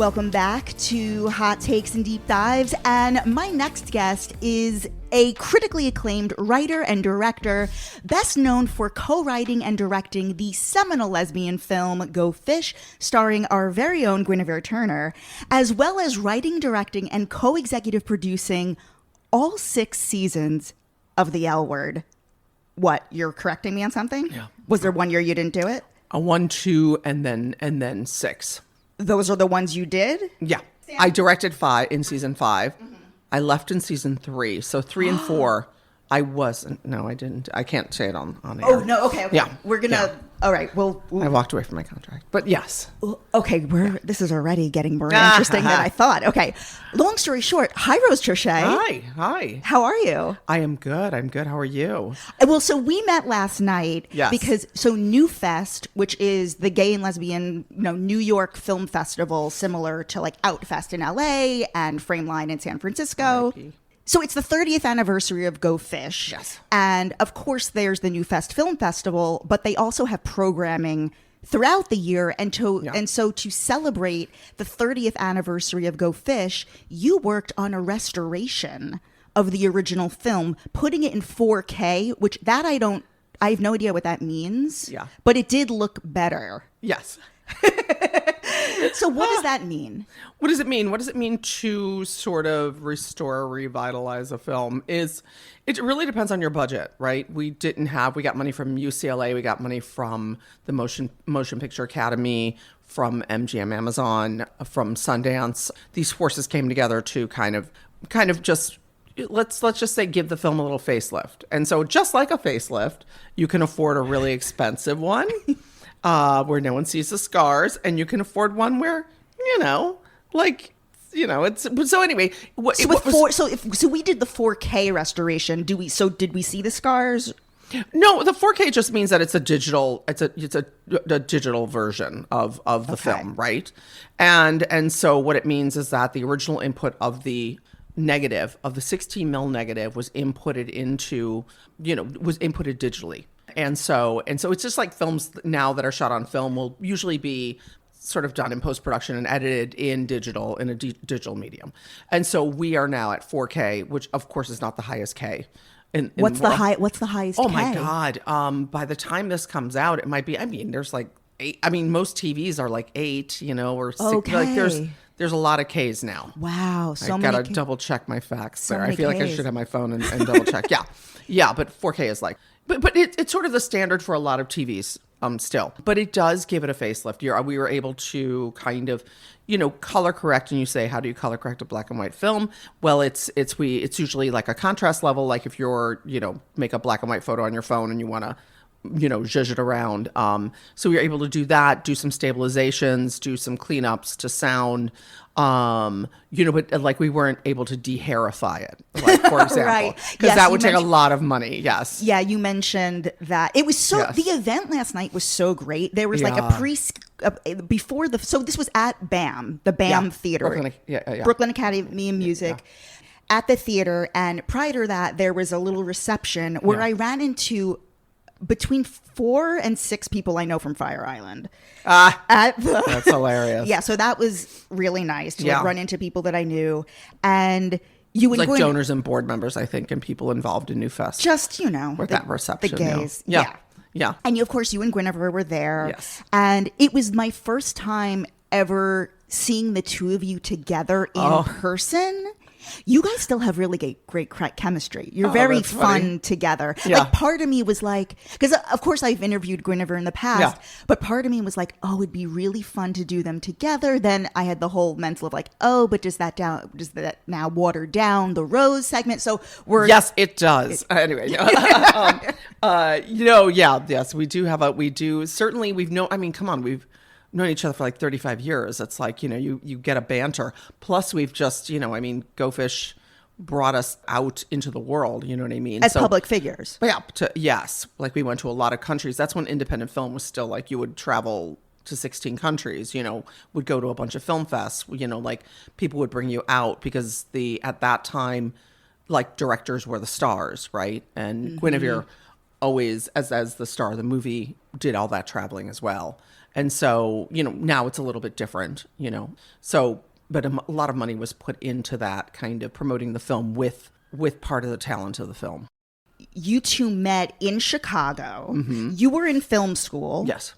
Welcome back to Hot Takes and Deep Dives, and my next guest is a critically acclaimed writer and director, best known for co-writing and directing the seminal lesbian film Go Fish, starring our very own Guinevere Turner, as well as writing, directing, and co-executive producing all 6 seasons of The L Word. What, you're correcting me on something? Yeah. Was there one year you didn't do it? 1, 2, and then 6. Those are the ones you did? Yeah. I directed 5 in season 5. Mm-hmm. I left in season 3. So 3 and 4, I wasn't. No, I didn't. I can't say it on air. Oh, no. Okay. Yeah. We're going to. Yeah. All right. Well, I walked away from my contract. But yes. Okay. This is already getting more interesting than I thought. Okay. Long story short. Hi, Rose Trocche. Hi. How are you? I am good. How are you? Well, so we met last night. Yes. Because New Fest, which is the gay and lesbian, New York film festival, similar to like Outfest in LA and Frameline in San Francisco. R.I.P. So it's the 30th anniversary of Go Fish. Yes. And of course there's the New Fest Film Festival, but they also have programming throughout the year. And so to celebrate the 30th anniversary of Go Fish, you worked on a restoration of the original film, putting it in 4K, which I have no idea what that means. Yeah. But it did look better. Yes. So what does that mean? What does it mean? What does it mean to sort of restore, revitalize a film? It really depends on your budget, right? We got money from UCLA, we got money from the Motion Picture Academy, from MGM Amazon, from Sundance. These forces came together to kind of just, let's just say, give the film a little facelift. And so just like a facelift, you can afford a really expensive one. Where no one sees the scars, and you can afford one where, it's so anyway. So we did the 4K restoration. Did we see the scars? No, the 4K just means that it's a digital version of the film, right? And so what it means is that the original input of the negative, of the 16 mil negative, was inputted digitally. And so it's just like films now that are shot on film will usually be sort of done in post-production and edited in digital, in a digital medium. And so we are now at 4K, which of course is not the highest K. What's the highest Oh K? my God. By the time this comes out, it might be, there's like 8. Most TVs are like 8, or 6. Okay. Like there's a lot of Ks now. Wow. I gotta double check my facts there. I feel like I should have my phone and double check. Yeah. But 4K is like, but it's sort of the standard for a lot of TVs still. But it does give it a facelift. We were able to kind of, color correct. And you say, how do you color correct a black and white film? Well, it's usually like a contrast level. Like if you're, make a black and white photo on your phone and you want to, zhuzh it around. So we were able to do that, do some stabilizations, do some cleanups to sound, but like we weren't able to de-hairify it, like, for example, right. Because that would take a lot of money. Yes. Yeah. You mentioned that it was the event last night was so great. There was like before so this was at BAM, the BAM Theater, Brooklyn Academy of Music. Yeah. At the theater. And prior to that, there was a little reception where I ran into between 4 and 6 people I know from Fire Island. That's hilarious. Yeah, so that was really nice to run into people that I knew. And you and like donors and board members, I think, and people involved in New Fest. Just, with that reception. The gays. Yeah. And of course, you and Guinevere were there. Yes. And it was my first time ever seeing the two of you together in person. You guys still have really great chemistry. You're very fun together. Yeah. Like part of me was like, because of course I've interviewed Guinevere in the past, but part of me was like, oh, it'd be really fun to do them together. Then I had the whole mental of like, oh, but does that now water down the Rose segment? So yes, it does. Anyway, yes, we do certainly we've known each other for like 35 years. It's like, you get a banter. Plus we've just, Go Fish brought us out into the world, you know what I mean? As public figures. Yeah. Yes. Like we went to a lot of countries. That's when independent film was still like you would travel to 16 countries, would go to a bunch of film fests, like people would bring you out because at that time, like directors were the stars, right? And Guinevere always, as the star of the movie, did all that traveling as well. And so, now it's a little bit different, So, but a lot of money was put into that kind of promoting the film with part of the talent of the film. You two met in Chicago. Mm-hmm. You were in film school. Yes.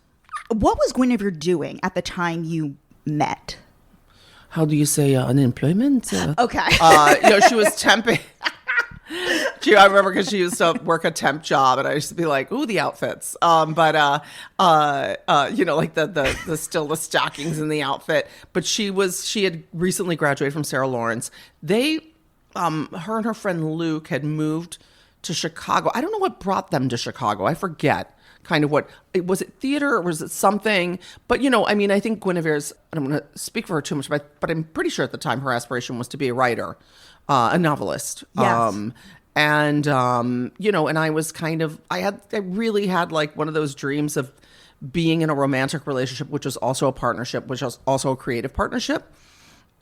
What was Guinevere doing at the time you met? How do you say unemployment? Okay. She was temping. I remember because she used to work a temp job, and I used to be like, "Ooh, the outfits." Like the stockings in the outfit. But she had recently graduated from Sarah Lawrence. Her and her friend Luke had moved to Chicago. I don't know what brought them to Chicago. I forget kind of what was it, theater or was it something? But I think Guinevere's, I don't want to speak for her too much, but I'm pretty sure at the time her aspiration was to be a writer, a novelist. Yes. And I was I really had like one of those dreams of being in a romantic relationship, which was also a partnership, which was also a creative partnership.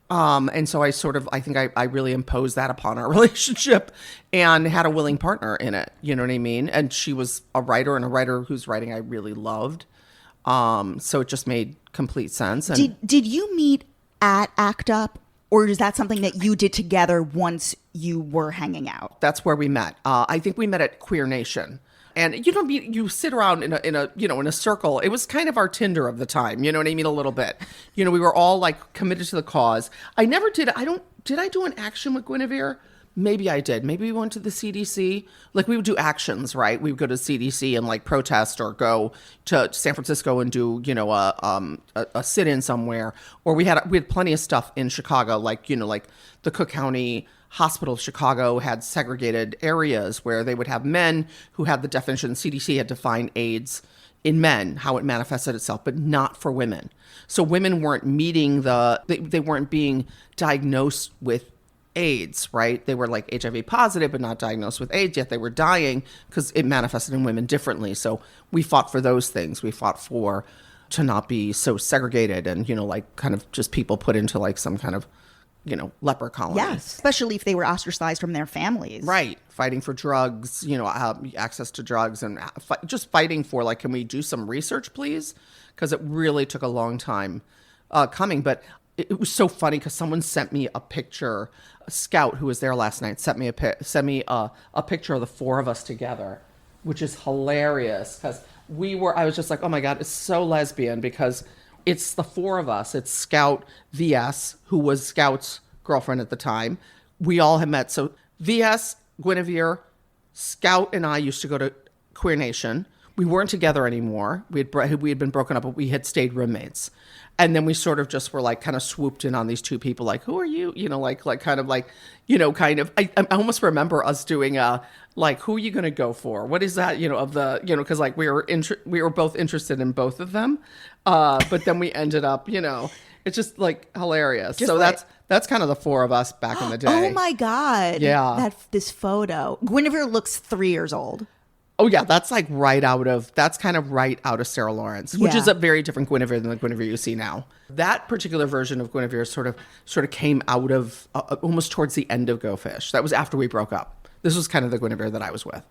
And so I think I really imposed that upon our relationship and had a willing partner in it. You know what I mean? And she was a writer, and a writer whose writing I really loved. So it just made complete sense. And did you meet at ACT UP, or is that something that you did together once you were hanging out? That's where we met. I think we met at Queer Nation. And you sit around in a circle. It was kind of our Tinder of the time, you know what I mean, a little bit. We were all like committed to the cause. I never did. Did I do an action with Guinevere? Maybe I did. Maybe we went to the CDC. Like we would do actions, right? We would go to CDC and like protest, or go to San Francisco and do a sit-in somewhere. Or we had plenty of stuff in Chicago, like the Cook County Hospital of Chicago had segregated areas where they would have men who had the definition. CDC had defined AIDS in men, how it manifested itself, but not for women. So women weren't meeting they weren't being diagnosed with AIDS, right? They were like HIV positive, but not diagnosed with AIDS, yet they were dying because it manifested in women differently. So we fought for those things. We fought to not be so segregated and, kind of just people put into like some kind of, leper colony. Yes, especially if they were ostracized from their families. Right. Fighting for drugs, access to drugs, and just fighting for like, can we do some research, please? Because it really took a long time coming. But it was so funny because someone sent me a picture. A scout who was there last night sent me a picture of the four of us together, which is hilarious because I was just like, oh my God, it's so lesbian because it's the four of us. It's Scout VS, who was Scout's girlfriend at the time. We all had met. So VS, Guinevere, Scout, and I used to go to Queer Nation. We weren't together anymore. We had been broken up, but we had stayed roommates. And then we sort of just were like kind of swooped in on these two people, like, who are you? I almost remember us doing who are you going to go for? What is that? Because like we were both interested in both of them. But then we ended up, it's just like hilarious. Just so that's kind of the four of us back in the day. Oh my God. Yeah. This photo. Guinevere looks 3 years old. Oh yeah, that's kind of right out of Sarah Lawrence, which is a very different Guinevere than the Guinevere you see now. That particular version of Guinevere sort of came out of almost towards the end of Go Fish. That was after we broke up. This was kind of the Guinevere that I was with,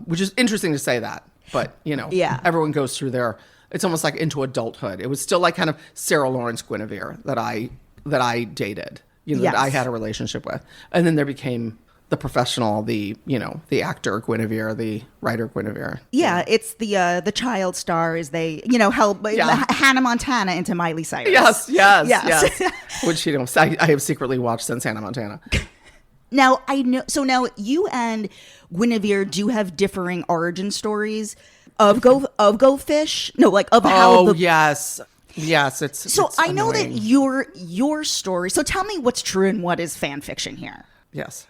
which is interesting to say that. But everyone goes through it's almost like into adulthood. It was still like kind of Sarah Lawrence Guinevere that I dated, that I had a relationship with, and then there became the professional, the actor Guinevere, the writer Guinevere. Yeah, it's the child star as they help Hannah Montana into Miley Cyrus. Yes. Which I have secretly watched since Hannah Montana. Now I know. So now you and Guinevere do have differing origin stories of Go Fish. No, like of how. Oh yes. It's so I know annoying. that your story. So tell me what's true and what is fan fiction here. Yes.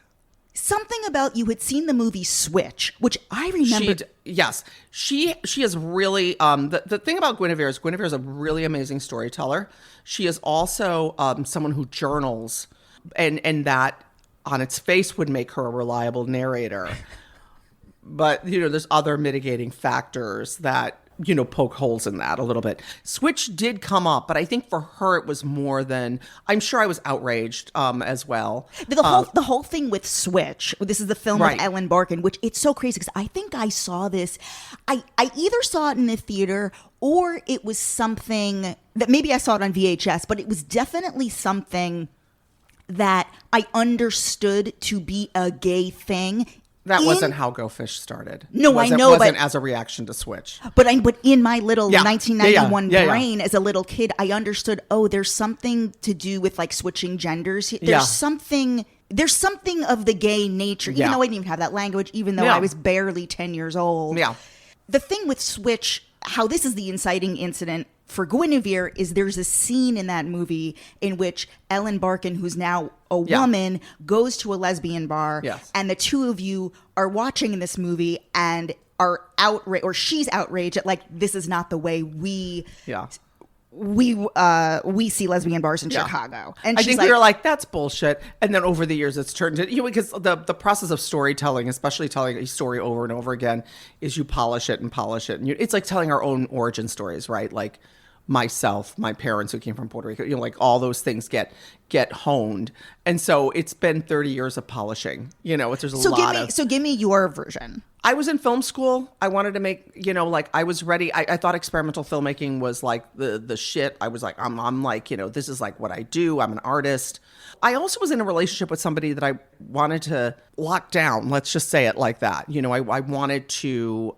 Something about you had seen the movie Switch, which I remember. She is really the thing about Guinevere is a really amazing storyteller. She is also someone who journals, and that on its face would make her a reliable narrator. But there's other mitigating factors that poke holes in that a little bit. Switch did come up, but I think for her it was more than, I'm sure I was outraged as well. The whole thing with Switch, this is the film Right. with Ellen Barkin, which it's so crazy because I think I saw this, I either saw it in the theater or it was something that maybe I saw it on VHS, but it was definitely something that I understood to be a gay thing. That wasn't how Go Fish started. No, I know, wasn't but as a reaction to Switch. But in my little Yeah. 1991 Yeah. brain as a little kid, I understood, there's something to do with like switching genders. There's Yeah. something of the gay nature, even Yeah. though I didn't even have that language, even though Yeah. I was barely 10 years old. Yeah. The thing with Switch, how this is the inciting incident for Guinevere, is there's a scene in that movie in which Ellen Barkin, who's now a woman, goes to a lesbian bar, Yes. and the two of you are watching this movie and are outraged, or she's outraged at, like, this is not the way we see lesbian bars in Chicago. And I she's think like, we were like, that's bullshit. And then over the years, it's turned into, because the process of storytelling, especially telling a story over and over again, is you polish it and polish it. And it's like telling our own origin stories, right? Like myself, my parents who came from Puerto Rico, like all those things get honed. And so it's been 30 years of polishing, there's a lot of. So give me your version. I was in film school. I wanted to make, like I was ready. I thought experimental filmmaking was like the shit. I was like, I'm like, this is like what I do. I'm an artist. I also was in a relationship with somebody that I wanted to lock down. Let's just say it like that. I wanted to,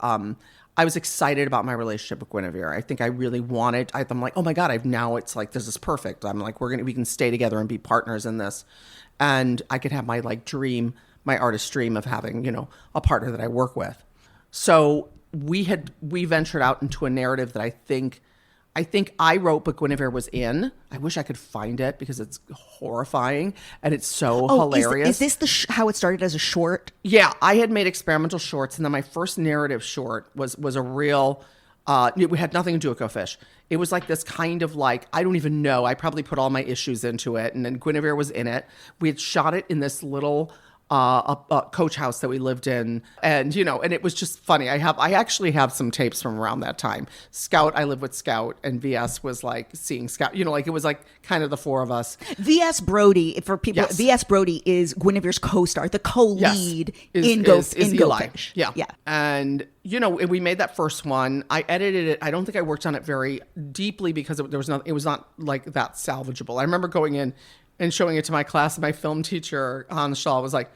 I was excited about my relationship with Guinevere. I think I really wanted, I'm like, oh my God, it's like, this is perfect. I'm like, we can stay together and be partners in this. And I could have my like dream, my artist dream of having, a partner that I work with. So we ventured out into a narrative that I think I wrote, but Guinevere was in. I wish I could find it because it's horrifying and it's so hilarious. Is this how it started as a short? Yeah, I had made experimental shorts, and then my first narrative short was a real. We had nothing to do with Go Fish. It was like this kind of like, I don't even know. I probably put all my issues into it, and then Guinevere was in it. We had shot it in this little a coach house that we lived in, and and it was just funny. I actually have some tapes from around that time. Scout, I lived with Scout, and VS was like seeing Scout, like it was like kind of the four of us. VS Brody, for people, Yes. VS Brody is Guinevere's co-star, the co-lead in Go Fish. Yeah. And we made that first one. I edited it. I don't think I worked on it very deeply because it was not like that salvageable. I remember going in and showing it to my class, and my film teacher, Hans Shaw, was like,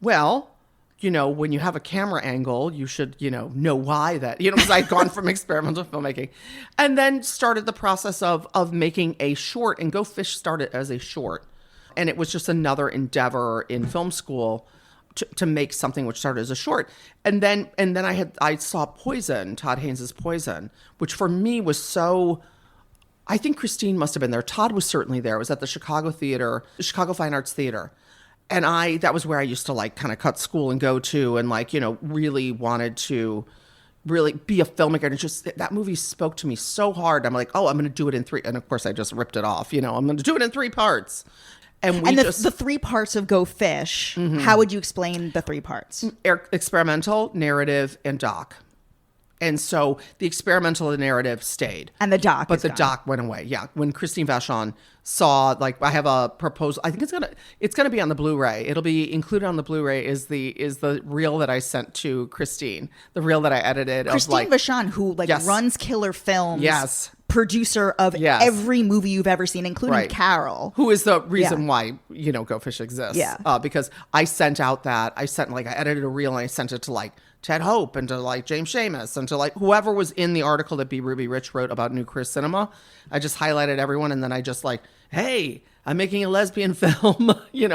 well, when you have a camera angle, you should, know why that, because I'd gone from experimental filmmaking, and then started the process of making a short. And Go Fish started as a short, and it was just another endeavor in film school to make something which started as a short. And then I saw Poison, Todd Haynes's Poison, which for me was so. I think Christine must have been there. Todd was certainly there. It was at the Chicago Fine Arts Theater. And that was where I used to like kind of cut school and go to, and like, really wanted to really be a filmmaker. And just, that movie spoke to me so hard. I'm like, I'm going to do it in 3. And of course I just ripped it off. I'm going to do it in 3 parts. And the 3 parts of Go Fish, how would you explain the 3 parts? Experimental, narrative, and doc. And so the experimental narrative stayed. And the doc But the doc went away. Yeah. When Christine Vachon saw, like, I have a proposal. I think it's gonna be on the Blu-ray. It'll be included on the Blu-ray is the reel that I sent to Christine. The reel that I edited. Christine Vachon, who runs Killer Films. Yes. Producer of every movie you've ever seen, including Carol. Who is the reason why, Go Fish exists. Yeah. Because I sent out I edited a reel and I sent it to like Ted Hope and to like James Seamus and to like whoever was in the article that B. Ruby Rich wrote about New Queer Cinema. I just highlighted everyone, and then I just like, hey, I'm making a lesbian film. You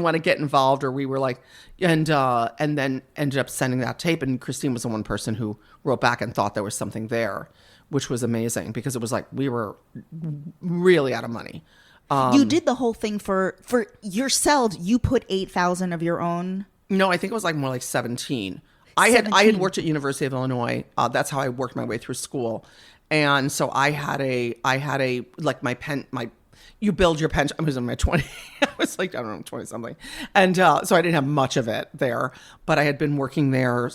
want to get involved? Or we were like, and then ended up sending that tape. And Christine was the one person who wrote back and thought there was something there, which was amazing because it was like we were really out of money. You did the whole thing for yourselves. You put 8,000 of your own. No, I think it was like more like 17. I had worked at University of Illinois. That's how I worked my way through school. And so I had a like my you build your pension. I was in my 20s. I was like, I don't know, 20 something. And so I didn't have much of it there, but I had been working there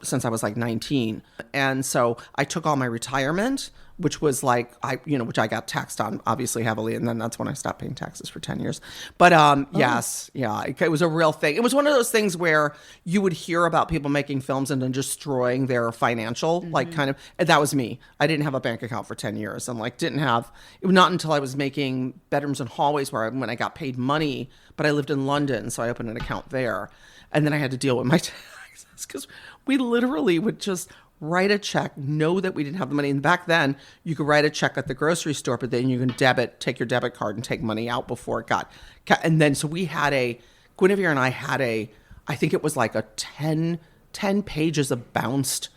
since I was like 19. And so I took all my retirement, which was like, which I got taxed on obviously heavily. And then that's when I stopped paying taxes for 10 years. But yes, yeah, it was a real thing. It was one of those things where you would hear about people making films and then destroying their financial, like kind of, and that was me. I didn't have a bank account for 10 years and like it was not until I was making bedrooms and hallways when I got paid money, but I lived in London. So I opened an account there and then I had to deal with my taxes because we literally would just write a check, know that we didn't have the money. And back then, you could write a check at the grocery store, but then you can take your debit card and take money out before it got. And then, so Guinevere and I had I think it was like a 10 pages of bounced,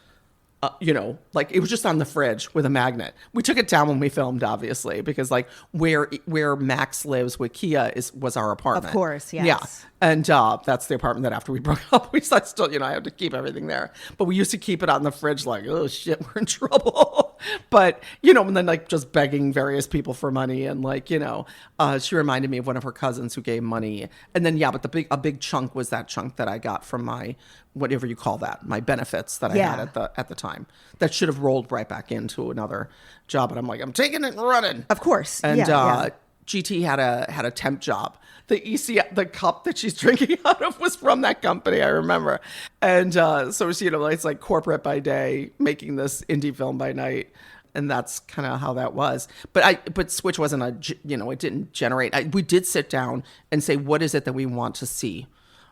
like it was just on the fridge with a magnet. We took it down when we filmed, obviously, because like where Max lives with Kia was our apartment. Of course, yes. Yeah. And that's the apartment that after we broke up, we still, I have to keep everything there. But we used to keep it on the fridge like, oh shit, we're in trouble. But, and then like just begging various people for money. And like, she reminded me of one of her cousins who gave money. And then, but a big chunk was that chunk that I got from my, whatever you call that, my benefits that I had at the time. That should have rolled right back into another job. And I'm like, I'm taking it and running. Of course. And GT had a temp job. The cup that she's drinking out of was from that company, I remember. And so it's like corporate by day, making this indie film by night. And that's kind of how that was. But Switch wasn't it didn't generate. We did sit down and say, what is it that we want to see?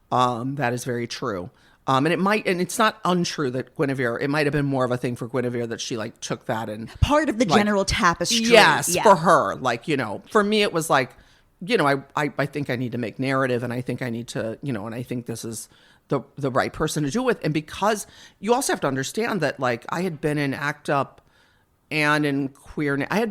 That is very true. And it's not untrue that Guinevere, it might have been more of a thing for Guinevere that she like took that and part of the general tapestry. Yes, for her. Like, for me, it was like, I think I need to make narrative and I think I need to, and I think this is the right person to do it with. And because you also have to understand that like I had been in ACT UP and in Queer, I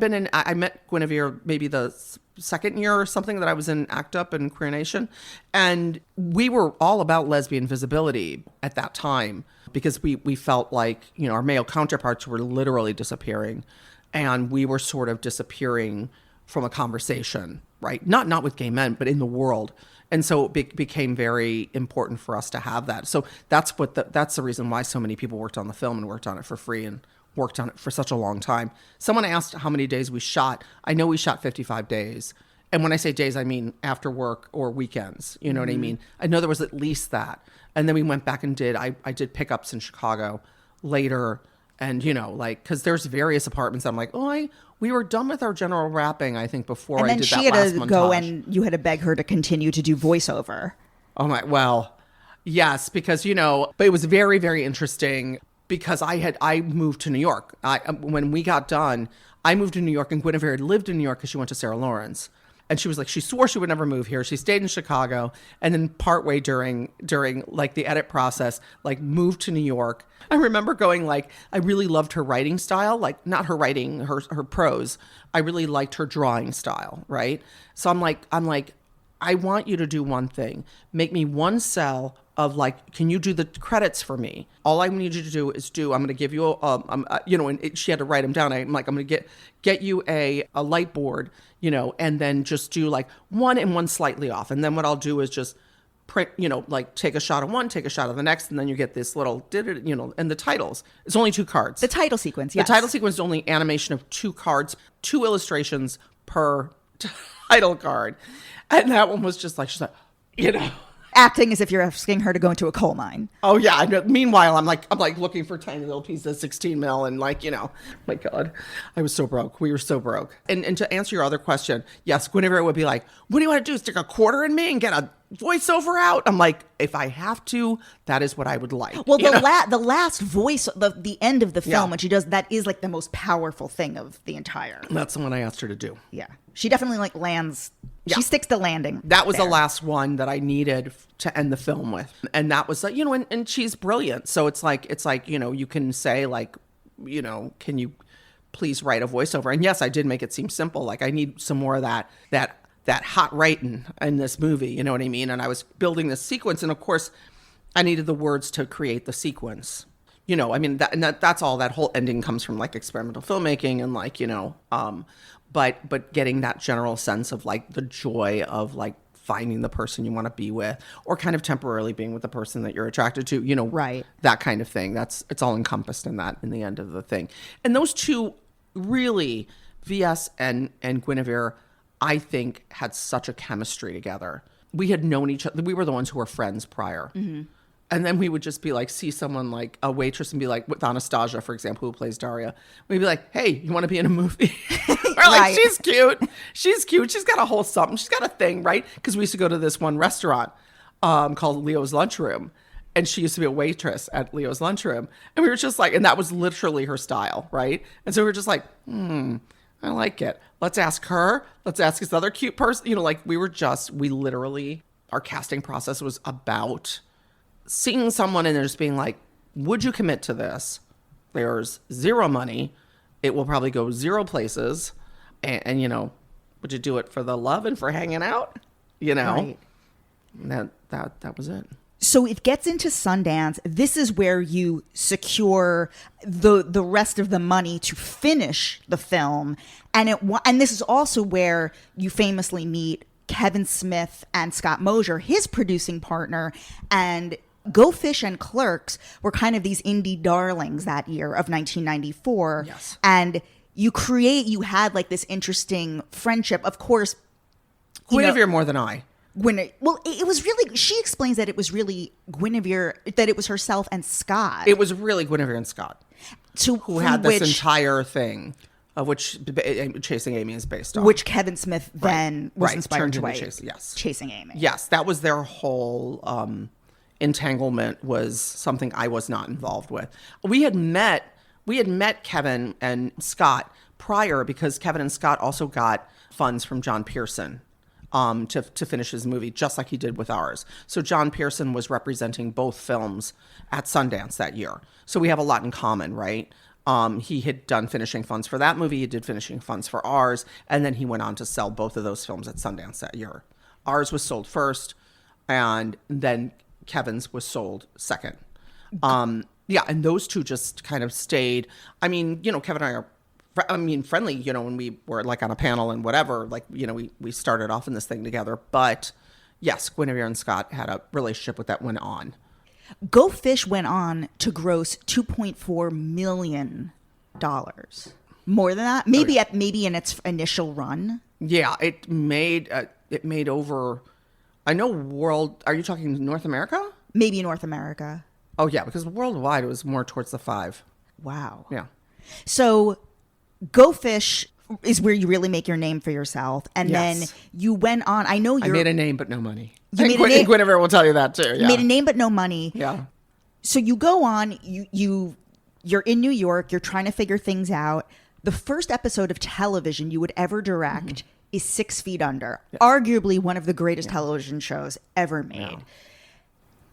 met Guinevere maybe the second year or something that I was in ACT UP and Queer Nation. And we were all about lesbian visibility at that time because we felt like, our male counterparts were literally disappearing and we were sort of disappearing from a conversation, right? Not with gay men, but in the world. And so it became very important for us to have that. So that's the reason why so many people worked on the film and worked on it for free and worked on it for such a long time. Someone asked how many days we shot. I know we shot 55 days. And when I say days, I mean after work or weekends. You know what I mean? I know there was at least that. And then we went back and I did pickups in Chicago later. And, because there's various apartments. I'm like, we were done with our general wrapping, I think, before I did that last montage. And then she had to go and you had to beg her to continue to do voiceover. Oh, my, well, yes, because, but it was very, very interesting because I moved to New York. When we got done, I moved to New York and Guinevere had lived in New York because she went to Sarah Lawrence. And she was like, she swore she would never move here. She stayed in Chicago and then partway during like the edit process, like moved to New York. I remember going like, I really loved her writing style, like not her writing, her prose. I really liked her drawing style, right? So I'm like, I want you to do one thing. Make me one cell of like, can you do the credits for me? All I need you to do is I'm going to give you she had to write them down. I'm like, I'm going to get you a light board, and then just do like one and one slightly off. And then what I'll do is just print, like take a shot of one, take a shot of the next. And then you get this little, and the titles. It's only 2 cards. The title sequence, yes. The title sequence is only animation of 2 cards, 2 illustrations per title card. And that one was just like, she's like, acting as if you're asking her to go into a coal mine. Oh yeah. I know. Meanwhile, I'm like looking for tiny little pieces of 16 mil and like, my God, I was so broke. We were so broke. And to answer your other question, yes, Guinevere would be like, what do you want to do? Stick a quarter in me and get a voiceover out? I'm like, if I have to, that is what I would like. Well, the last voice, the end of the film, when she does, that is like the most powerful thing of the entire. That's the one I asked her to do. Yeah. She definitely like lands. Yeah. She sticks the landing. That was the last one that I needed to end the film with. And that was like, and she's brilliant. So it's like, you can say like, can you please write a voiceover? And yes, I did make it seem simple. Like I need some more of that hot writing in this movie. You know what I mean? And I was building this sequence. And of course I needed the words to create the sequence. That's all. That whole ending comes from like experimental filmmaking and like, but getting that general sense of like the joy of like finding the person you want to be with, or kind of temporarily being with the person that you're attracted to, you know, right. That kind of thing. It's all encompassed in that in the end of the thing. And those two really, VS and Guinevere, I think had such a chemistry together. We had known each other. We were the ones who were friends prior. Mm-hmm. And then we would just be like, see someone like a waitress and be like, with Anastasia, for example, who plays Daria. We'd be like, hey, you want to be in a movie? We're like, she's cute. She's cute. She's got a whole something. She's got a thing, right? Because we used to go to this one restaurant called Leo's Lunchroom. And she used to be a waitress at Leo's Lunchroom. And we were just like, and that was literally her style, right? And so we were just like, I like it. Let's ask her. Let's ask this other cute person. You know, like we literally, our casting process was about seeing someone and just being like, would you commit to this? There's zero money. It will probably go zero places. And you know, would you do it for the love and for hanging out? You know, right. That was it. So it gets into Sundance. This is where you secure the rest of the money to finish the film. And this is also where you famously meet Kevin Smith and Scott Mosier, his producing partner, and Go Fish and Clerks were kind of these indie darlings that year of 1994. Yes. And you had like this interesting friendship. Of course, Guinevere more than I. Well, it was really, she explains that it was really Guinevere, that it was herself and Scott. It was really Guinevere and Scott who had this entire thing. Of which Chasing Amy is based on. Which Kevin Smith then was inspired to write. Chasing Amy. Yes, that was their whole entanglement, was something I was not involved with. We had met Kevin and Scott prior because Kevin and Scott also got funds from John Pearson to finish his movie, just like he did with ours. So John Pearson was representing both films at Sundance that year. So we have a lot in common, right? He had done finishing funds for that movie. He did finishing funds for ours. And then he went on to sell both of those films at Sundance that year. Ours was sold first, and then Kevin's was sold second. Yeah, and those two just kind of stayed. I mean, you know, Kevin and I are, friendly, you know, when we were like on a panel and whatever, like, you know, we started off in this thing together. But yes, Guinevere and Scott had a relationship with that went on. Go Fish went on to gross $2.4 million. More than that? Maybe in its initial run. Yeah, it made over, I know world, are you talking North America? Maybe North America. Oh yeah, because worldwide it was more towards the 5. Wow. Yeah. So Go Fish is where you really make your name for yourself. And then you went on, I made a name but no money. Guinevere will tell you that too. Yeah. You made a name but no money. Yeah. So you go on, you're in New York, you're trying to figure things out. The first episode of television you would ever direct is 6 Feet Under, arguably one of the greatest television shows ever made. Yeah.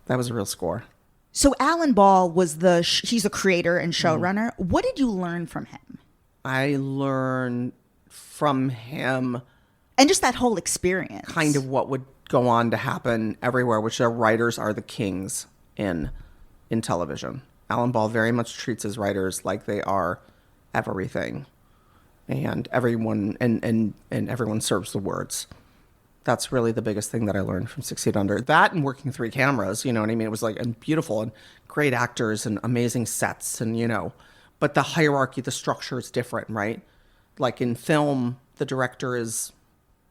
That was a real score. So Alan Ball was he's a creator and showrunner. What did you learn from him? I learned from him, and just that whole experience, kind of what would go on to happen everywhere, which the writers are the kings in television. Alan Ball very much treats his writers like they are everything, and everyone and everyone serves the words. That's really the biggest thing that I learned from 6 Feet Under. That and working 3 cameras, you know what I mean? It was like, and beautiful and great actors and amazing sets, and you know, but the hierarchy, the structure is different, right? Like in film, the director is,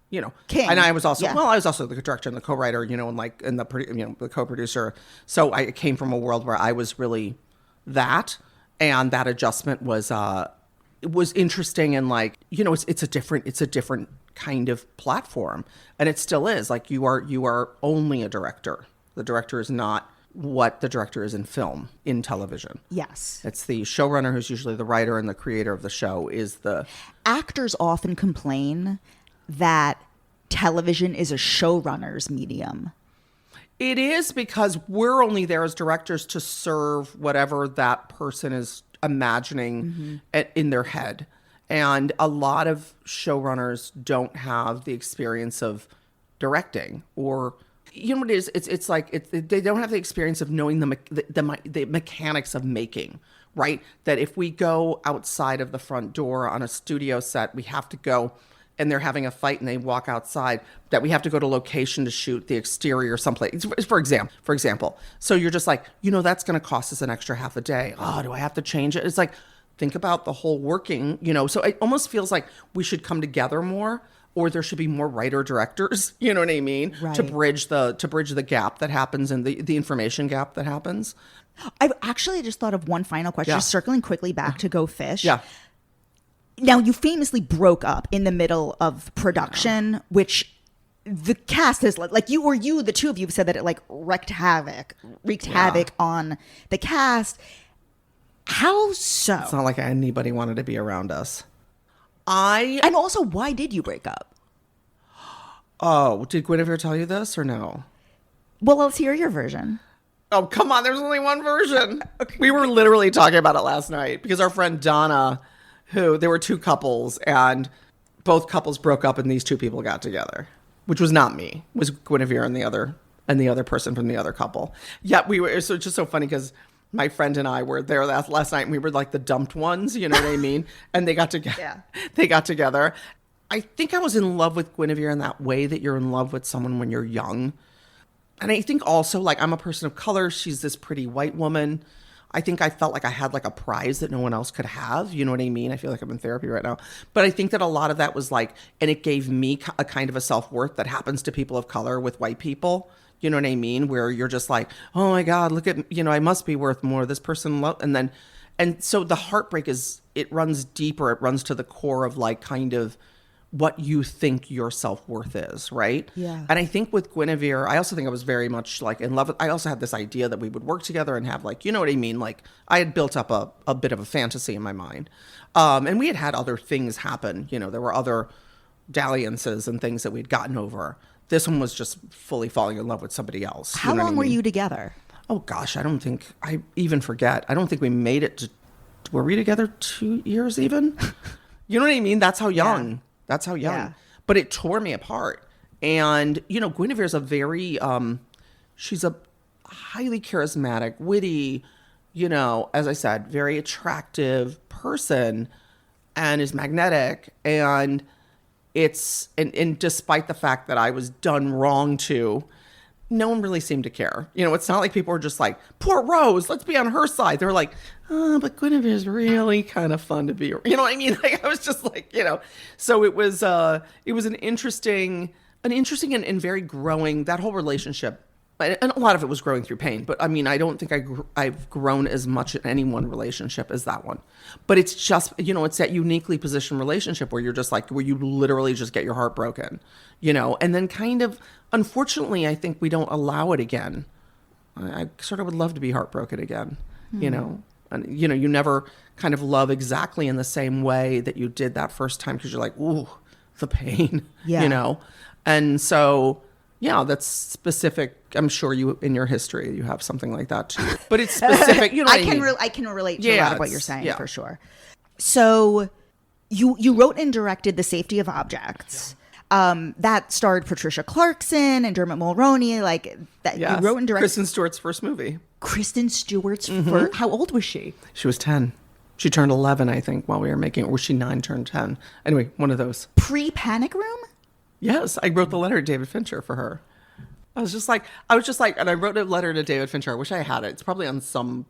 you know, king. And I was also the director and the co-writer, you know, and the co-producer. So I came from a world where I was really that, and that adjustment was it was interesting, and like, you know, it's a different kind of platform, and it still is. Like you are only a director. The director is not what the director is in film, in television. Yes. It's the showrunner, who's usually the writer and the creator of the show, is the... Actors often complain that television is a showrunner's medium. It is, because we're only there as directors to serve whatever that person is imagining in their head. And a lot of showrunners don't have the experience of directing or You know what it is? It's like they don't have the experience of knowing the mechanics of making, right? That if we go outside of the front door on a studio set, we have to go, and they're having a fight and they walk outside, that we have to go to location to shoot the exterior someplace, for example. So you're just like, that's going to cost us an extra half a day. Oh, do I have to change it? It's like, think about the whole working, so it almost feels like we should come together more, or there should be more writer directors, you know what I mean? Right. To bridge the gap that happens and the information gap that happens. I've actually just thought of one final question, just circling quickly back to Go Fish. Yeah. Now, you famously broke up in the middle of production, which the cast has, the two of you have said that it wreaked havoc on the cast. How so? It's not like anybody wanted to be around us. And also, why did you break up? Oh, did Guinevere tell you this or no? Well, let's hear your version. Oh, come on. There's only one version. Okay. We were literally talking about it last night because our friend Donna, there were two couples, and both couples broke up and these two people got together, which was not me. It was Guinevere and the other person from the other couple. Yeah, so it's just so funny because my friend and I were there last night, and we were like the dumped ones, you know what I mean? And they got together. Yeah. They got together. I think I was in love with Guinevere in that way that you're in love with someone when you're young. And I think also, I'm a person of color. She's this pretty white woman. I think I felt like I had a prize that no one else could have. You know what I mean? I feel like I'm in therapy right now. But I think that a lot of that was and it gave me a kind of a self-worth that happens to people of color with white people. You know what I mean? Where you're just like, oh my God, look at, I must be worth more. This person, and so the heartbreak it runs deeper. It runs to the core of kind of what you think your self-worth is, right? Yeah. And I think with Guinevere, I also think I was very much in love with, I also had this idea that we would work together and have you know what I mean? I had built up a bit of a fantasy in my mind. And we had other things happen. There were other dalliances and things that we'd gotten over. This one was just fully falling in love with somebody else. How long were you together? Oh gosh, I even forget. I don't think we made it to, were we together 2 years even? You know what I mean? That's how young. Yeah. That's how young. Yeah. But it tore me apart. And, Guinevere's a very, she's a highly charismatic, witty, as I said, very attractive person, and is magnetic. And and despite the fact that I was done wrong to, no one really seemed to care. It's not like people were just like, poor Rose, let's be on her side. They're like, oh, but Guinevere's really kind of fun to be. You know what I mean? I was just like, So it was an interesting and very growing, that whole relationship. And a lot of it was growing through pain. But I don't think I've grown as much in any one relationship as that one. But it's just, it's that uniquely positioned relationship where you're just where you literally just get your heart broken, and then kind of, unfortunately, I think we don't allow it again. I sort of would love to be heartbroken again, and, you never kind of love exactly in the same way that you did that first time because you're like, ooh, the pain, and so... Yeah, that's specific. I'm sure you, in your history, you have something like that too. But it's specific. I can relate to a lot of what you're saying for sure. So, you wrote and directed The Safety of Objects. Yeah. That starred Patricia Clarkson and Dermot Mulroney. You wrote and directed Kristen Stewart's first movie. Kristen Stewart's first. How old was she? She was 10. She turned 11, I think, while we were making it. Or was she 9, turned 10? Anyway, one of those. Pre-Panic Room? Yes, I wrote the letter to David Fincher for her. I was just like, and I wrote a letter to David Fincher. I wish I had it. It's probably on some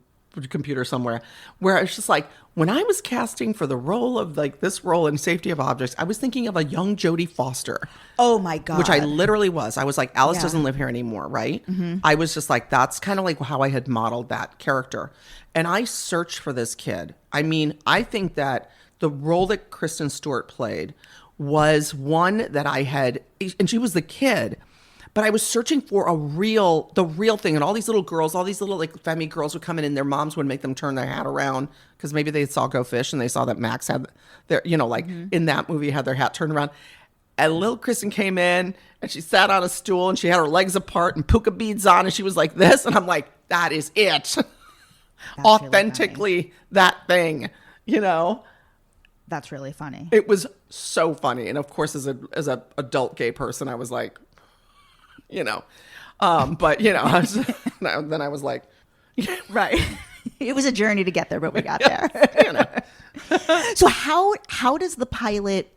computer somewhere, where I was just like, when I was casting for the role of this role in Safety of Objects, I was thinking of a young Jodie Foster. Oh my God. Which I literally was. I was like, Alice doesn't live here anymore, right? Mm-hmm. I was just like, that's kind of like how I had modeled that character. And I searched for this kid. I think that the role that Kristen Stewart played was one that I had, and she was the kid, but I was searching for the real thing. And all these little girls, all these little femme girls would come in and their moms would make them turn their hat around because maybe they saw Go Fish and they saw that Max had their, in that movie had their hat turned around. And little Kristen came in and she sat on a stool and she had her legs apart and puka beads on and she was like this. And I'm like, that is it. Authentically really that thing, That's really funny. It was so funny. And of course, as a adult gay person, I was like, you know. But, you know, then I was like, right. It was a journey to get there, but we got there. You know. So how does the pilot...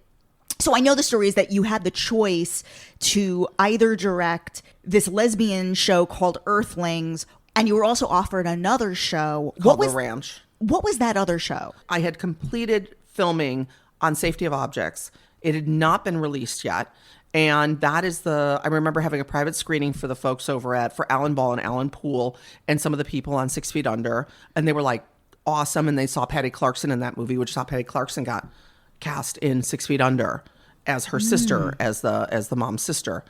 So I know the story is that you had the choice to either direct this lesbian show called Earthlings, and you were also offered another show. Called The Ranch. What was that other show? I had completed filming on Safety of Objects. It had not been released yet. And that is I remember having a private screening for the folks for Alan Ball and Alan Poole and some of the people on 6 Feet Under. And they were like awesome. And they saw Patty Clarkson in that movie, which saw Patty Clarkson got cast in 6 Feet Under as her sister, as the mom's sister.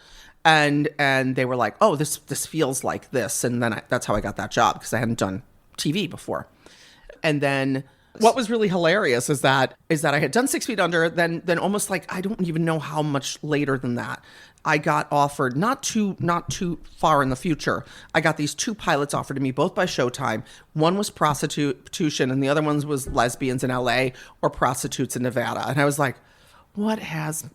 And they were like, oh, this feels like this. And then that's how I got that job, because I hadn't done TV before. And then what was really hilarious is that I had done 6 Feet Under, then almost like, I don't even know how much later than that, I got offered, not too far in the future, I got these 2 pilots offered to me, both by Showtime. One was prostitution and the other one was lesbians in LA or prostitutes in Nevada. And I was like, what has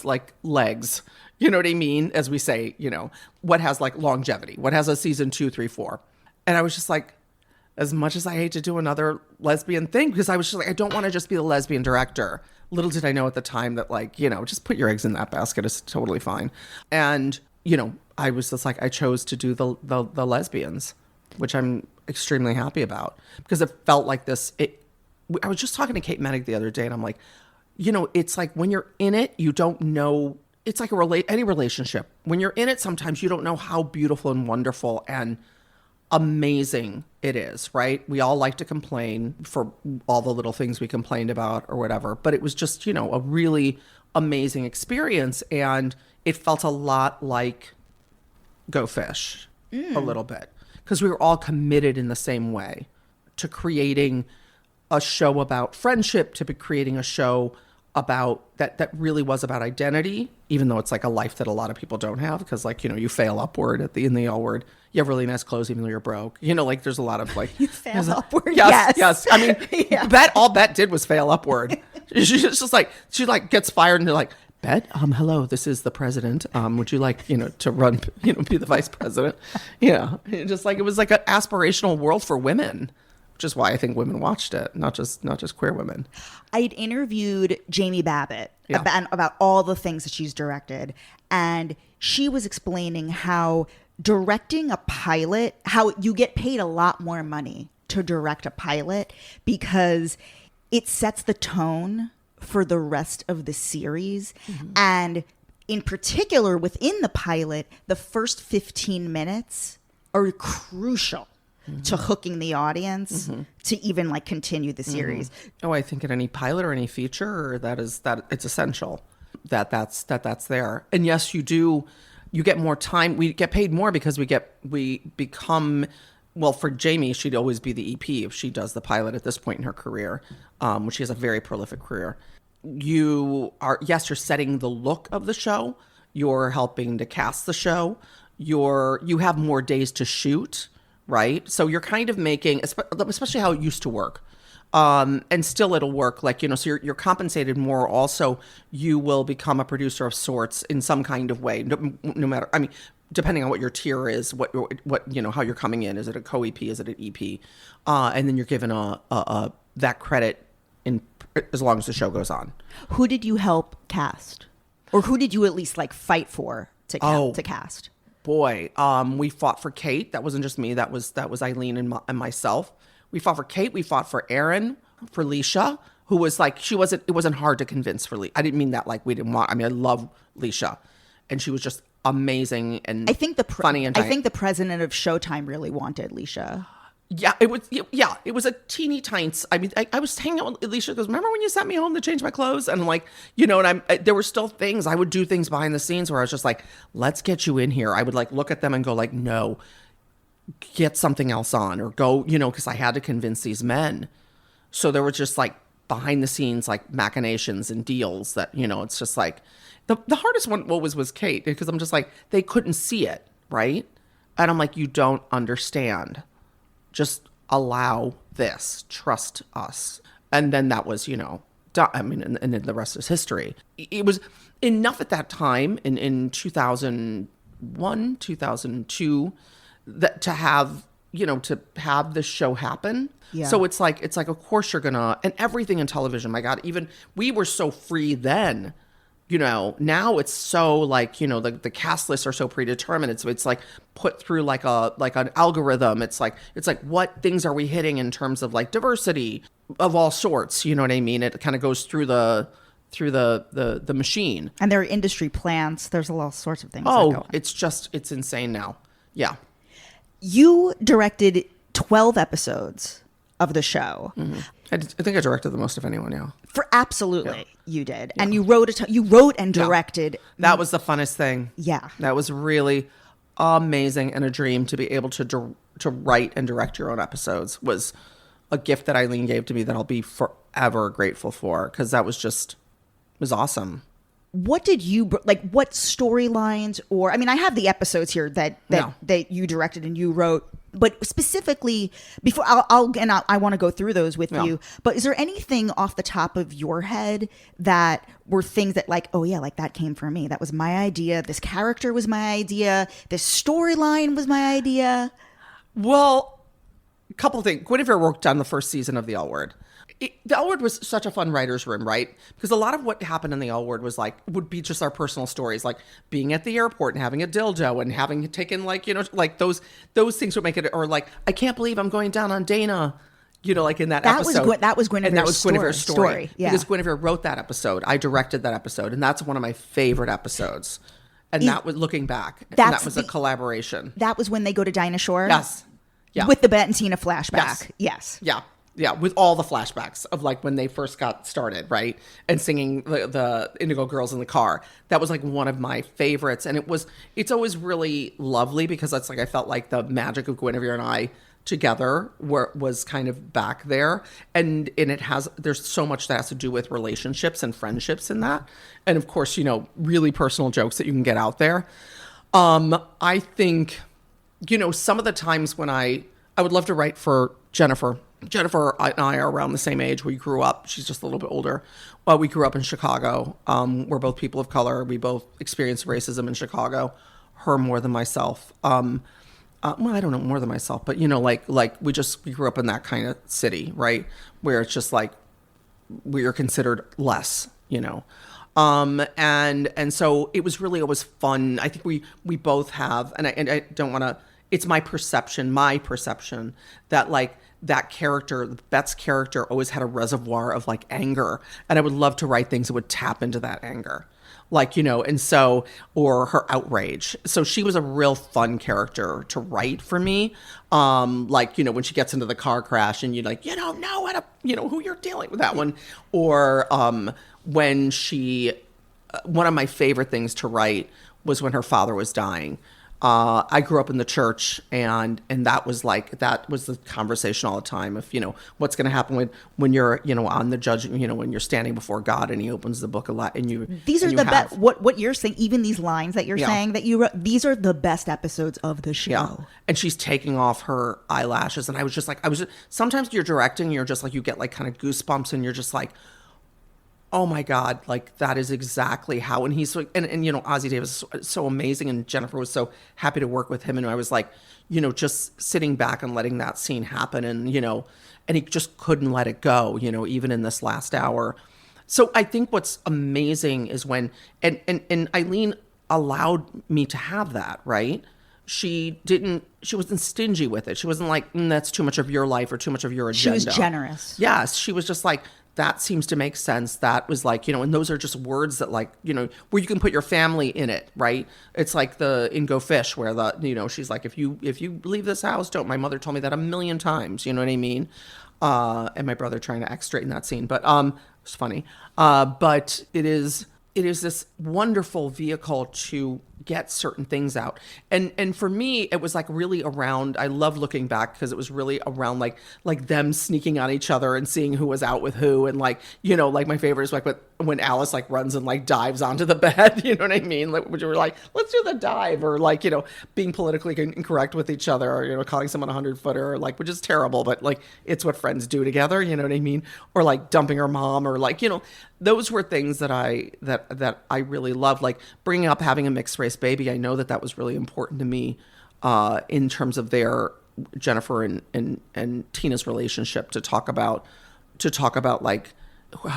like legs? You know what I mean? As we say, you know, what has like longevity? What has a season 2, 3, 4? And I was just like, as much as I hate to do another lesbian thing, because I was just like, I don't want to just be the lesbian director. Little did I know at the time that, like, you know, just put your eggs in that basket. It's totally fine. And, you know, I was just like, I chose to do the lesbians, which I'm extremely happy about, because it felt like this. I was just talking to Kate Mennig the other day, and I'm like, you know, it's like when you're in it, you don't know. It's like any relationship. When you're in it, sometimes you don't know how beautiful and wonderful and amazing it is, right? We all like to complain for all the little things we complained about or whatever, but it was just, you know, a really amazing experience. And it felt a lot like Go Fish, a little bit, because we were all committed in the same way to creating a show about friendship, to be creating a show about that really was about identity, even though it's like a life that a lot of people don't have, because, like, you know, you fail upward in the L word. You have really nice clothes even though you're broke. You know, like, there's a lot of like you fail upward. Yes. I mean, all Bette did was fail upward. She's just like, she like gets fired and they're like, Bette, hello, this is the president. Would you like, you know, to run, you know, be the vice president? Yeah. Just like, it was like an aspirational world for women, which is why I think women watched it, not just queer women. I'd interviewed Jamie Babbitt about all the things that she's directed, and she was explaining how directing a pilot, how you get paid a lot more money to direct a pilot because it sets the tone for the rest of the series. Mm-hmm. And in particular, within the pilot, the first 15 minutes are crucial to hooking the audience to even like continue the series. Oh, I think in any pilot or any feature, that it's essential that's there. And yes, you get more time. We get paid more because we become, well, for Jamie, she'd always be the EP if she does the pilot at this point in her career, which she has a very prolific career. You're setting the look of the show. You're helping to cast the show. You have more days to shoot. Right. So you're kind of making, especially how it used to work. And still it'll work, like, you know, so you're compensated more. Also, you will become a producer of sorts in some kind of way, no matter, I mean, depending on what your tier is, what, you know, how you're coming in. Is it a co-EP? Is it an EP? And then you're given that credit in as long as the show goes on. Who did you help cast? Or who did you at least like fight for to cast? Boy, we fought for Kate. That wasn't just me. That was Eileen and myself. We fought for Kate. We fought for Erin, for Leisha, who was like, it wasn't hard to convince for Leisha. I didn't mean that like we didn't want, I mean, I love Leisha. And she was just amazing and funny and I think the president of Showtime really wanted Leisha. Yeah, it was a teeny tiny. I mean, I was hanging out with Alicia. Goes, remember when you sent me home to change my clothes? And I'm like, you know, and there were still things. I would do things behind the scenes where I was just like, let's get you in here. I would like look at them and go like, no, get something else on, or go, you know, because I had to convince these men. So there were just like behind the scenes like machinations and deals that, you know, it's just like the hardest one was Kate, because I'm just like, they couldn't see it, right? And I'm like, you don't understand. Just allow this, trust us. And then that was, you know, done. I mean, and then the rest is history. It was enough at that time in 2000, 2001, 2002, that to have the show happen. Yeah. So it's like, of course you're gonna, and everything in television, my God, even we were so free then, now it's so like, the cast lists are so predetermined. It's like put through like an algorithm. It's like what things are we hitting in terms of like diversity of all sorts? You know what I mean? It kind of goes through the machine. And there are industry plants. There's all sorts of things. Oh, it's insane now. Yeah. You directed 12 episodes of the show. Mm-hmm. I think I directed the most of anyone. Yeah. Absolutely, you did, and you wrote and directed. Yeah. That was the funnest thing. Yeah, that was really amazing and a dream to be able to write and direct your own episodes. Was a gift that Eileen gave to me that I'll be forever grateful for, because that was awesome. What did you like? What storylines, or I have the episodes here that you directed and you wrote, but specifically before I want to go through those with you. But is there anything off the top of your head that were things that like, oh yeah, like that came from me. That was my idea. This character was my idea. This storyline was my idea. Well, a couple of things. Guinevere worked on the first season of The L Word. The L Word was such a fun writer's room, right? Because a lot of what happened in The L Word would be just our personal stories, like being at the airport and having a dildo and having taken like those things would make it, or like, I can't believe I'm going down on Dana, like in that episode. That was Guinevere's story. Yeah. Because Guinevere wrote that episode. I directed that episode, and that's one of my favorite episodes. And that was, looking back, that was a collaboration. That was when they go to Dinah Shore? Yes. Yeah. With the Bette and Tina flashback. Yes. Yeah. Yeah, with all the flashbacks of like when they first got started, right? And singing the Indigo Girls in the car. That was like one of my favorites. And it's always really lovely, because that's like, I felt like the magic of Guinevere and I together was kind of back there. And there's so much that has to do with relationships and friendships in that. And of course, really personal jokes that you can get out there. I think, some of the times when I would love to write for Jennifer. Jennifer and I are around the same age. We grew up. She's just a little bit older. Well, we grew up in Chicago. We're both people of color. We both experienced racism in Chicago. Her more than myself. Well, I don't know, more than myself, but we grew up in that kind of city, right? Where it's just like we are considered less, and so it was really always fun. I think we both have, and I don't want to. It's my perception that like that character, Bette's character, always had a reservoir of like anger, and I would love to write things that would tap into that anger, like, and so, or her outrage. So she was a real fun character to write for me. Like, when she gets into the car crash and you like, you don't know what who you're dealing with, that one, or when one of my favorite things to write was when her father was dying. I grew up in the church, and that was the conversation all the time of, what's going to happen when you're, on the judge, when you're standing before God and he opens the book a lot, and these are the best, what you're saying, even these lines that you're saying that you wrote, these are the best episodes of the show. Yeah. And she's taking off her eyelashes, and I was just sometimes you're directing, you're just like, you get like kind of goosebumps, and you're just like, oh my God, like that is exactly how, and he's like, and Ossie Davis is so amazing, and Jennifer was so happy to work with him, and I was like, just sitting back and letting that scene happen, and and he just couldn't let it go, even in this last hour. So I think what's amazing is when, and Eileen allowed me to have that, right? She wasn't stingy with it. She wasn't like, that's too much of your life or too much of your agenda. She was generous. Yes, she was just like, that seems to make sense. That was like, and those are just words that like, where you can put your family in it, right? It's like in Go Fish, where she's like, if you leave this house, don't. My mother told me that a million times, you know what I mean? And my brother trying to act straight in that scene, but it's funny. But it is this wonderful vehicle to get certain things out. And for me, it was like really around, I love looking back because it was really around like them sneaking on each other and seeing who was out with who. And like, like my favorite is like when Alice like runs and like dives onto the bed, you know what I mean? Like, which were like, let's do the dive, or like, being politically incorrect with each other, or, calling someone 100-footer, or like, which is terrible, but like, it's what friends do together, you know what I mean? Or like dumping her mom, or like, those were things that I really loved, like bringing up having a mixed race race baby. I know that was really important to me in terms of their Jennifer and Tina's relationship to talk about like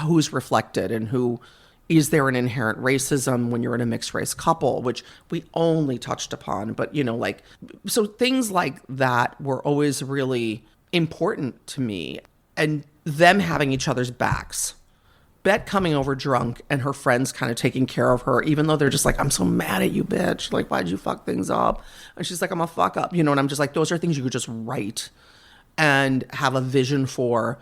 who's reflected and who is there an inherent racism when you're in a mixed race couple, which we only touched upon. But, like, so things like that were always really important to me, and them having each other's backs. Bette coming over drunk and her friends kind of taking care of her, even though they're just like, I'm so mad at you, bitch. Like, why'd you fuck things up? And she's like, I'm a fuck up, and I'm just like, those are things you could just write and have a vision for.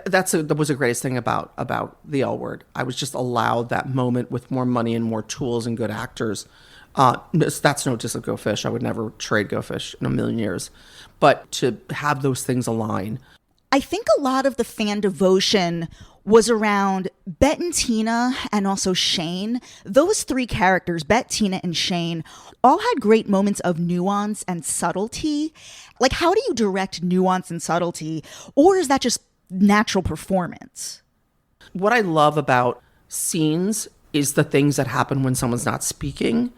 That was the greatest thing about the L Word. I was just allowed that moment with more money and more tools and good actors. That's no diss of Go Fish. I would never trade Go Fish in a million years. But to have those things align. I think a lot of the fan devotion was around Bette and Tina and also Shane. Those three characters, Bette, Tina, and Shane, all had great moments of nuance and subtlety. Like, how do you direct nuance and subtlety? Or is that just natural performance? What I love about scenes is the things that happen when someone's not speaking,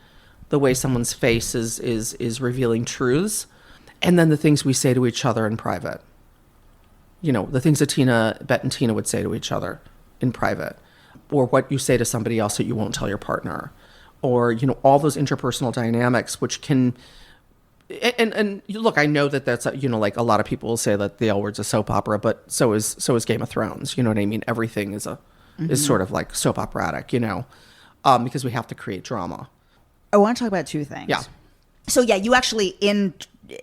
the way someone's face is revealing truths, and then the things we say to each other in private. The things that Bette and Tina would say to each other in private, or what you say to somebody else that you won't tell your partner, or, all those interpersonal dynamics, which can, and look, I know that's, like a lot of people will say that the L Word's a soap opera, but so is Game of Thrones. You know what I mean? Everything is is sort of like soap operatic, because we have to create drama. I want to talk about two things. Yeah. So yeah, you actually, in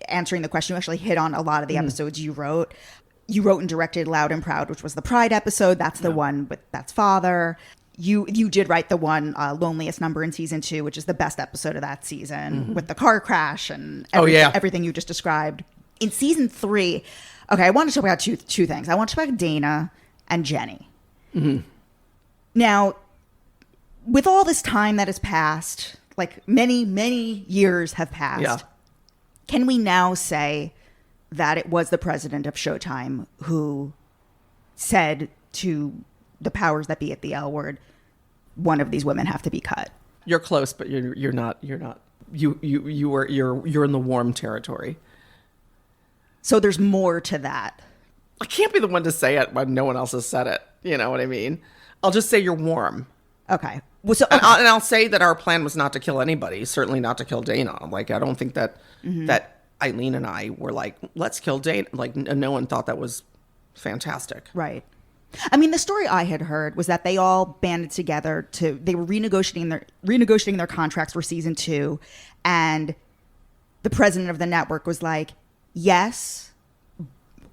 answering the question, you actually hit on a lot of the episodes you wrote. You wrote and directed Loud and Proud, which was the Pride episode. That's the one with Bette's father. You did write the one, Loneliest Number in season 2, which is the best episode of that season, with the car crash and everything you just described. In season 3, okay, I want to talk about two things. I want to talk about Dana and Jenny. Mm-hmm. Now, with all this time that has passed, like many, many years have passed, can we now say that it was the president of Showtime who said to the powers that be at the L Word, one of these women have to be cut? You're close, but you're not. You're in the warm territory. So there's more to that. I can't be the one to say it when no one else has said it. You know what I mean? I'll just say you're warm. Okay. Well, so, and I'll say that our plan was not to kill anybody. Certainly not to kill Dana. Like, I don't think that that Eileen and I were like, let's kill Dana. Like, no one thought that was fantastic. Right. I mean, the story I had heard was that they all banded together they were renegotiating their contracts for season 2, and the president of the network was like, yes,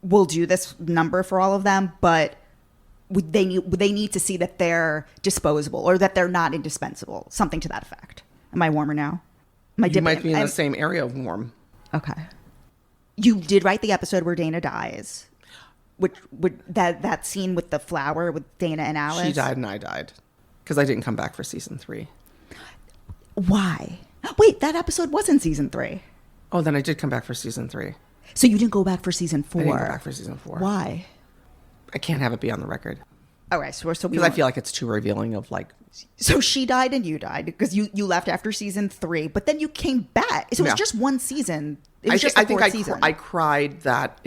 we'll do this number for all of them, but they need to see that they're disposable or that they're not indispensable, something to that effect. Am I warmer now? You might be in the same area of warm. Okay. You did write the episode where Dana dies. Which that scene with the flower with Dana and Alice. She died and I died because I didn't come back for season 3. Why? Wait, that episode was in season 3. Oh, then I did come back for season 3. So you didn't go back for season 4? I didn't go back for season 4. Why? I can't have it be on the record. All right, so because I feel like it's too revealing of like. So she died and you died because you left after season 3, but then you came back. So it was just one season. It was just the fourth season. I cried that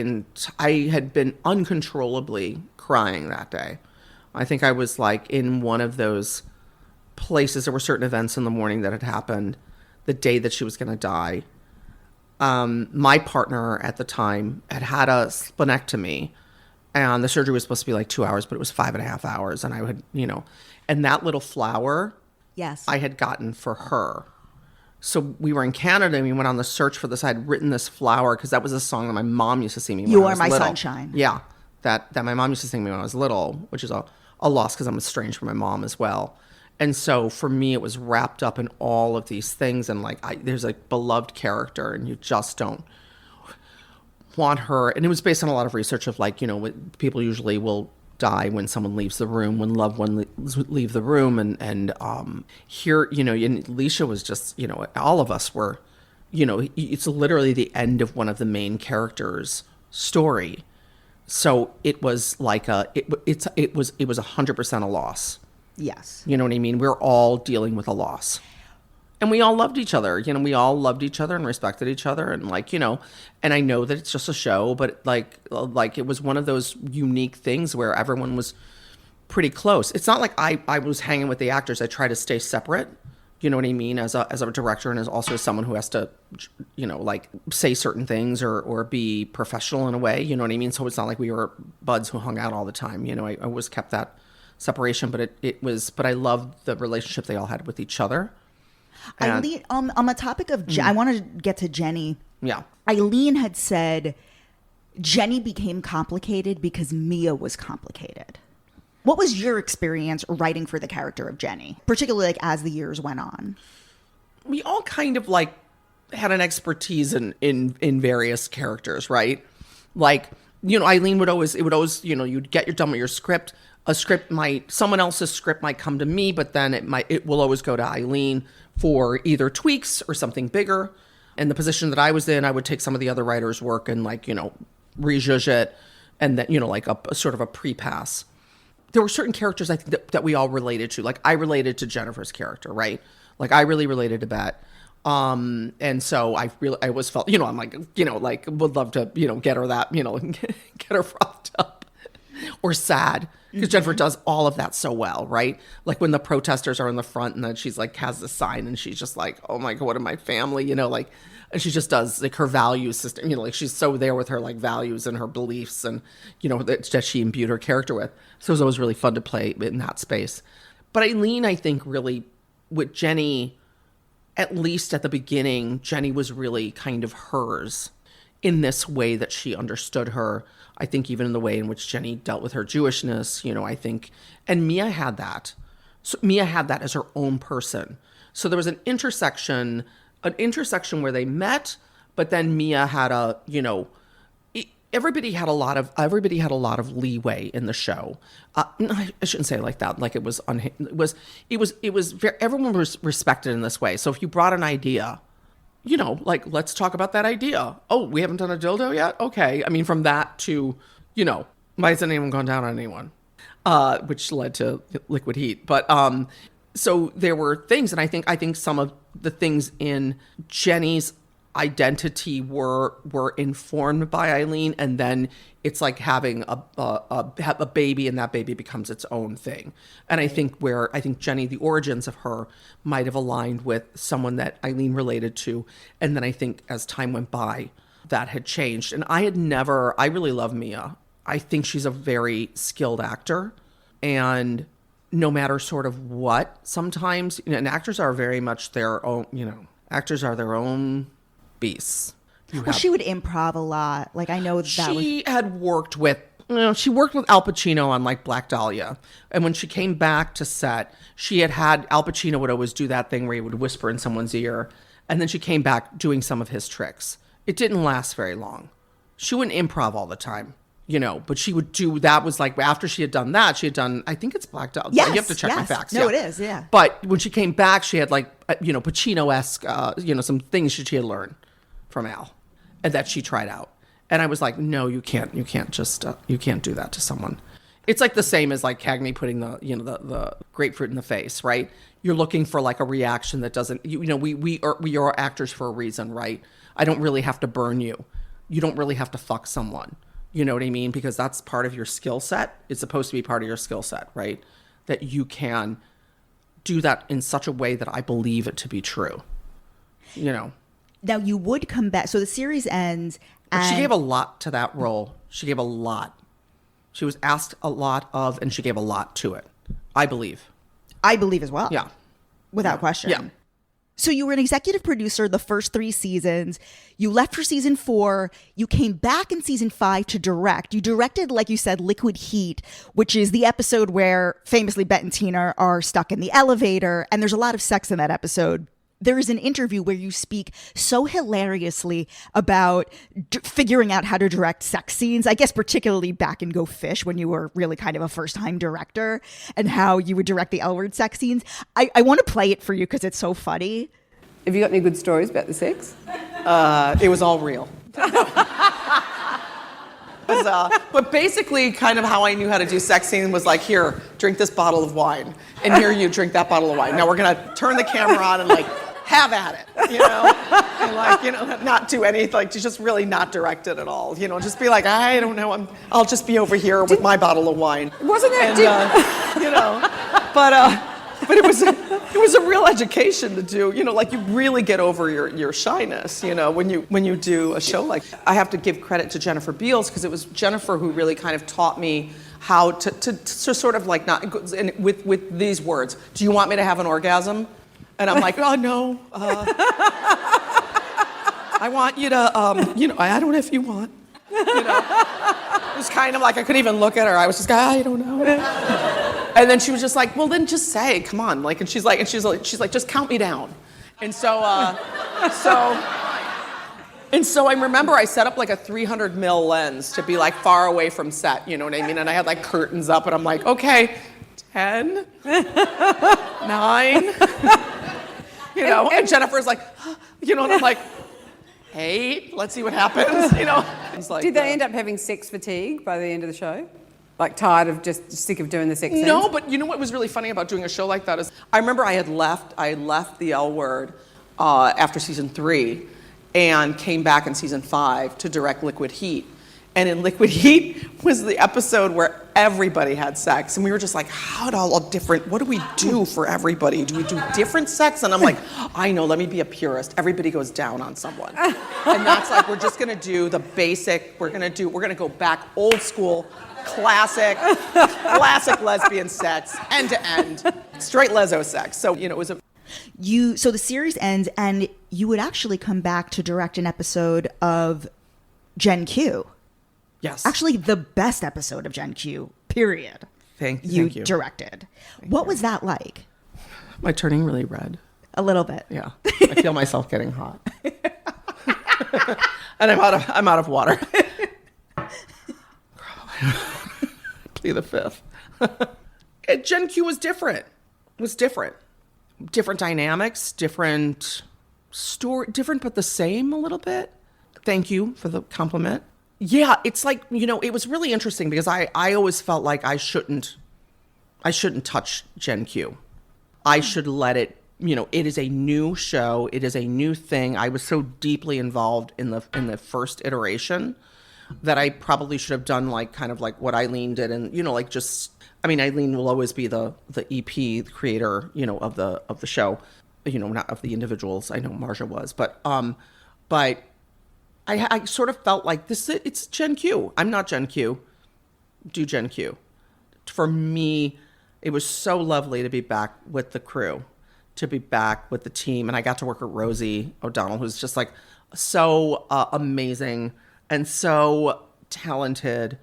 I had been uncontrollably crying that day. I think I was like in one of those places. There were certain events in the morning that had happened the day that she was going to die. My partner at the time had a splenectomy, and the surgery was supposed to be like 2 hours, but it was 5.5 hours. And I would, and that little flower, yes, I had gotten for her. So we were in Canada and we went on the search for this. I had written this flower because that was a song that my mom used to sing me when I was little. You Are My Sunshine. Yeah, that my mom used to sing me when I was little, which is a loss because I'm estranged from my mom as well. And so for me, it was wrapped up in all of these things. And like, there's a beloved character and you just don't want her. And it was based on a lot of research of like, people usually will die when someone leaves the room, when loved ones leave the room. And here, and Leisha was just, all of us were, it's literally the end of one of the main characters' story. So it was like it was 100% a loss. Yes. You know what I mean? We're all dealing with a loss. And we all loved each other. We all loved each other and respected each other. And and I know that it's just a show, but like it was one of those unique things where everyone was pretty close. It's not like I was hanging with the actors. I try to stay separate. You know what I mean? As a director and as also as someone who has to, say certain things or be professional in a way. You know what I mean? So it's not like we were buds who hung out all the time. I always kept that separation, but but I loved the relationship they all had with each other. Eileen, on the topic of, I want to get to Jenny. Yeah. Eileen had said Jenny became complicated because Mia was complicated. What was your experience writing for the character of Jenny, particularly as the years went on? We all kind of had an expertise in various characters, right? Eileen would always, you'd get done with your script. Someone else's script might come to me, but then it will always go to Eileen for either tweaks or something bigger. And the position that I was in, I would take some of the other writers' work and rejudge it, and then a sort of a pre-pass. There were certain characters I think that we all related to. I related to Jennifer's character, right? I really related to Bette. And so I always felt, I'm would love to, get her that, get her frothed up or sad. Because Jennifer does all of that so well, right? When the protesters are in the front and then she's has the sign and she's just oh my God, what am my family? And she just does her value system, she's so there with her values and her beliefs and, that she imbued her character with. So it was always really fun to play in that space. But Eileen, I think really with Jenny, at least at the beginning, Jenny was really kind of hers in this way that she understood her. I think even in the way in which Jenny dealt with her Jewishness, I think, and Mia had that. So Mia had that as her own person. So there was an intersection where they met, but then Mia had everybody had a lot of leeway in the show. I shouldn't say it like that. It was everyone was respected in this way. So if you brought an idea, let's talk about that idea. Oh, we haven't done a dildo yet? Okay. I mean, from that to, why hasn't anyone gone down on anyone? Which led to Liquid Heat. But so there were things, and I think some of the things in Jenny's identity were informed by Eileen, and then it's like having a baby, and that baby becomes its own thing. And I think Jenny, the origins of her might have aligned with someone that Eileen related to, and then I think as time went by, that had changed. And I really love Mia. I think she's a very skilled actor, and no matter sort of what, sometimes, and actors are very much their own, actors are their own beasts. She would improv a lot. I know she had worked with, she worked with Al Pacino on Black Dahlia. And when she came back to set, she had Al Pacino would always do that thing where he would whisper in someone's ear. And then she came back doing some of his tricks. It didn't last very long. She wouldn't improv all the time. But she would do, that was after she had done that, she had done, I think it's Black Dahlia. Yes, you have to check my facts. No, it is, yeah. But when she came back, she had Pacino-esque, some things she had learned from Al and that she tried out. And I was like, no, you can't just, you can't do that to someone. It's the same as Cagney putting the grapefruit in the face, right? You're looking for a reaction that doesn't, we are actors for a reason, right? I don't really have to burn you. You don't really have to fuck someone. You know what I mean? Because that's part of your skill set. It's supposed to be part of your skill set, right? That you can do that in such a way that I believe it to be true. Now you would come back. So the series ends. And she gave a lot to that role. She gave a lot. She was asked a lot of, and she gave a lot to it. I believe. I believe as well. Yeah. Without question. Yeah. So you were an executive producer the first 3 seasons. You left for season 4. You came back in season 5 to direct. You directed, like you said, Liquid Heat, which is the episode where famously Bette and Tina are stuck in the elevator. And there's a lot of sex in that episode. There is an interview where you speak so hilariously about figuring out how to direct sex scenes, I guess particularly back in Go Fish when you were really kind of a first-time director, and how you would direct the L-word sex scenes. I want to play it for you because it's so funny. Have you got any good stories about the sex? It was all real. But basically kind of how I knew how to do sex scenes was here, drink this bottle of wine. And here you drink that bottle of wine. Now we're going to turn the camera on and have at it, you know? And like, you know, not do anything, like to just really not direct it at all, you know, just be like, I don't know, I'll just be over here with my bottle of wine. Wasn't that you know, but it was a real education to do, you know, like you really get over your shyness, you know, when you do a show like that. I have to give credit to Jennifer Beals, because it was Jennifer who really kind of taught me how to sort of like not, with these words, do you want me to have an orgasm? And I'm like, oh no, I want you to, you know, I don't know if you want, you know. It was kind of like I couldn't even look at her. I was just, I don't know. And then she was just like, well, then just say, come on, like, and she's like, just count me down. And so I remember I set up like a 300 mil lens to be like far away from set, you know what I mean? And I had like curtains up, and I'm like, okay, 10, 9, you know, and Jennifer's like, you know, and I'm like, 8, let's see what happens, you know. It's like, Did they end up having sex fatigue by the end of the show? Like tired of just sick of doing the sex scenes? No, but you know what was really funny about doing a show like that is I remember I had left the L Word after season 3 and came back in season 5 to direct Liquid Heat. And in Liquid Heat was the episode where everybody had sex. And we were just like, how all different, what do we do for everybody? Do we do different sex? And I'm like, I know, let me be a purist. Everybody goes down on someone. And that's like, we're just gonna do the basic, we're gonna go back old school, classic lesbian sex, end to end, straight leso sex. So, you know, it was So the series ends, and you would actually come back to direct an episode of Gen Q. Yes. Actually, the best episode of Gen Q, period. Thank you. Directed. What was that like? Am I turning really red? A little bit. Yeah. I feel myself getting hot. And I'm out of water. Plead the fifth. Gen Q was different. It was different. Different dynamics, different story, different but the same a little bit. Thank you for the compliment. Yeah, it's like, you know, it was really interesting because I always felt like I shouldn't touch Gen Q. I should let it, you know, it is a new show. It is a new thing. I was so deeply involved in the first iteration that I probably should have done like kind of like what Eileen did, and, you know, like just, I mean, Eileen will always be the EP, the creator, you know, of the show, you know, not of the individuals. I know Marcia was, but I sort of felt like it's Gen Q. I'm not Gen Q. Do Gen Q. For me, it was so lovely to be back with the crew, to be back with the team. And I got to work with Rosie O'Donnell, who's just like so amazing and so talented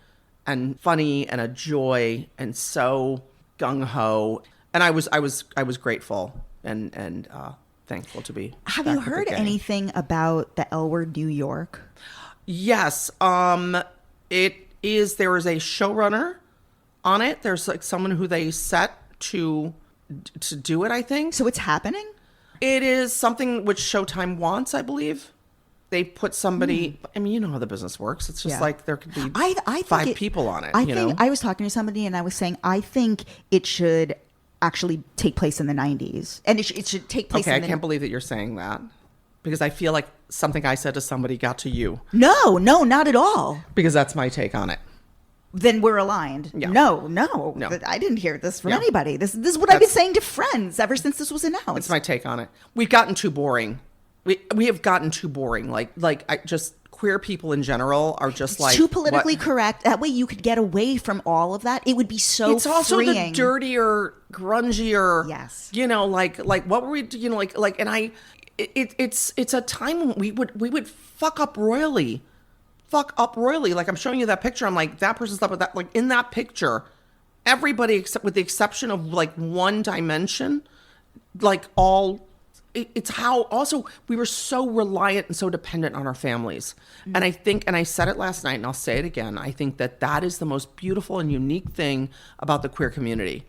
and funny and a joy and so gung-ho. And I was grateful and thankful to be. Have you heard anything about the L Word New York? Yes. There is a showrunner on it. There's like someone who they set to do it, I think. So it's happening? It is something which Showtime wants, I believe. They put somebody, I mean, you know how the business works. It's just like there could be I five people on it. I was talking to somebody and I was saying, I think it should actually take place in the 90s. And it should take place I can't believe that you're saying that. Because I feel like something I said to somebody got to you. No, not at all. Because that's my take on it. Then we're aligned. Yeah. No. I didn't hear this from anybody. This is what I've been saying to friends ever since this was announced. It's my take on it. We've gotten too boring. We have gotten too boring. Queer people in general are just like too politically correct. That way you could get away from all of that. It would be so freeing. It's also the dirtier, grungier. Yes. You know, like what were we? You know, and it's a time when we would fuck up royally. Like I'm showing you that picture. I'm like, that person slept with that. Like in that picture, everybody except with the exception of like one dimension, like all. It's how also we were so reliant and so dependent on our families. Mm-hmm. And I think, and I said it last night and I'll say it again, I think that is the most beautiful and unique thing about the queer community,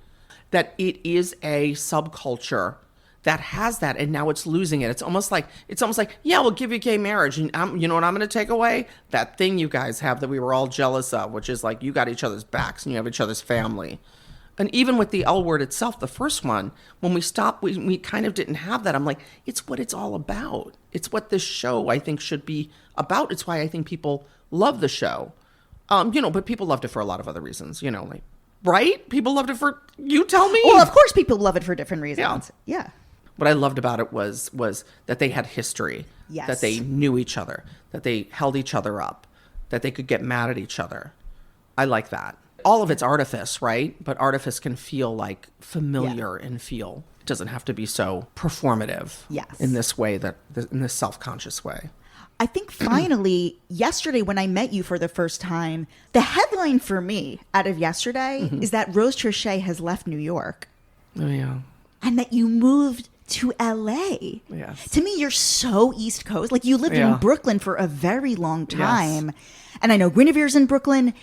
that it is a subculture that has that, and now it's losing it. It's almost like, yeah, we'll give you gay marriage. And you know what I'm going to take away? That thing you guys have that we were all jealous of, which is like you got each other's backs and you have each other's family. And even with the L Word itself, the first one, when we stopped, we kind of didn't have that. I'm like, it's what it's all about. It's what this show, I think, should be about. It's why I think people love the show. But people loved it for a lot of other reasons, like, right? People loved it for, you tell me. Well, of course people love it for different reasons. Yeah. What I loved about it was that they had history, Yes. that they knew each other, that they held each other up, that they could get mad at each other. I like that. All of it's artifice, right? But artifice can feel like familiar and feel. It doesn't have to be so performative. Yes. In this way, in this self-conscious way. I think finally, yesterday when I met you for the first time, the headline for me out of yesterday is that Rose Trochet has left New York. Oh, yeah. And that you moved to LA. Yes. To me, you're so East Coast. Like, you lived in Brooklyn for a very long time. Yes. And I know Guinevere's in Brooklyn.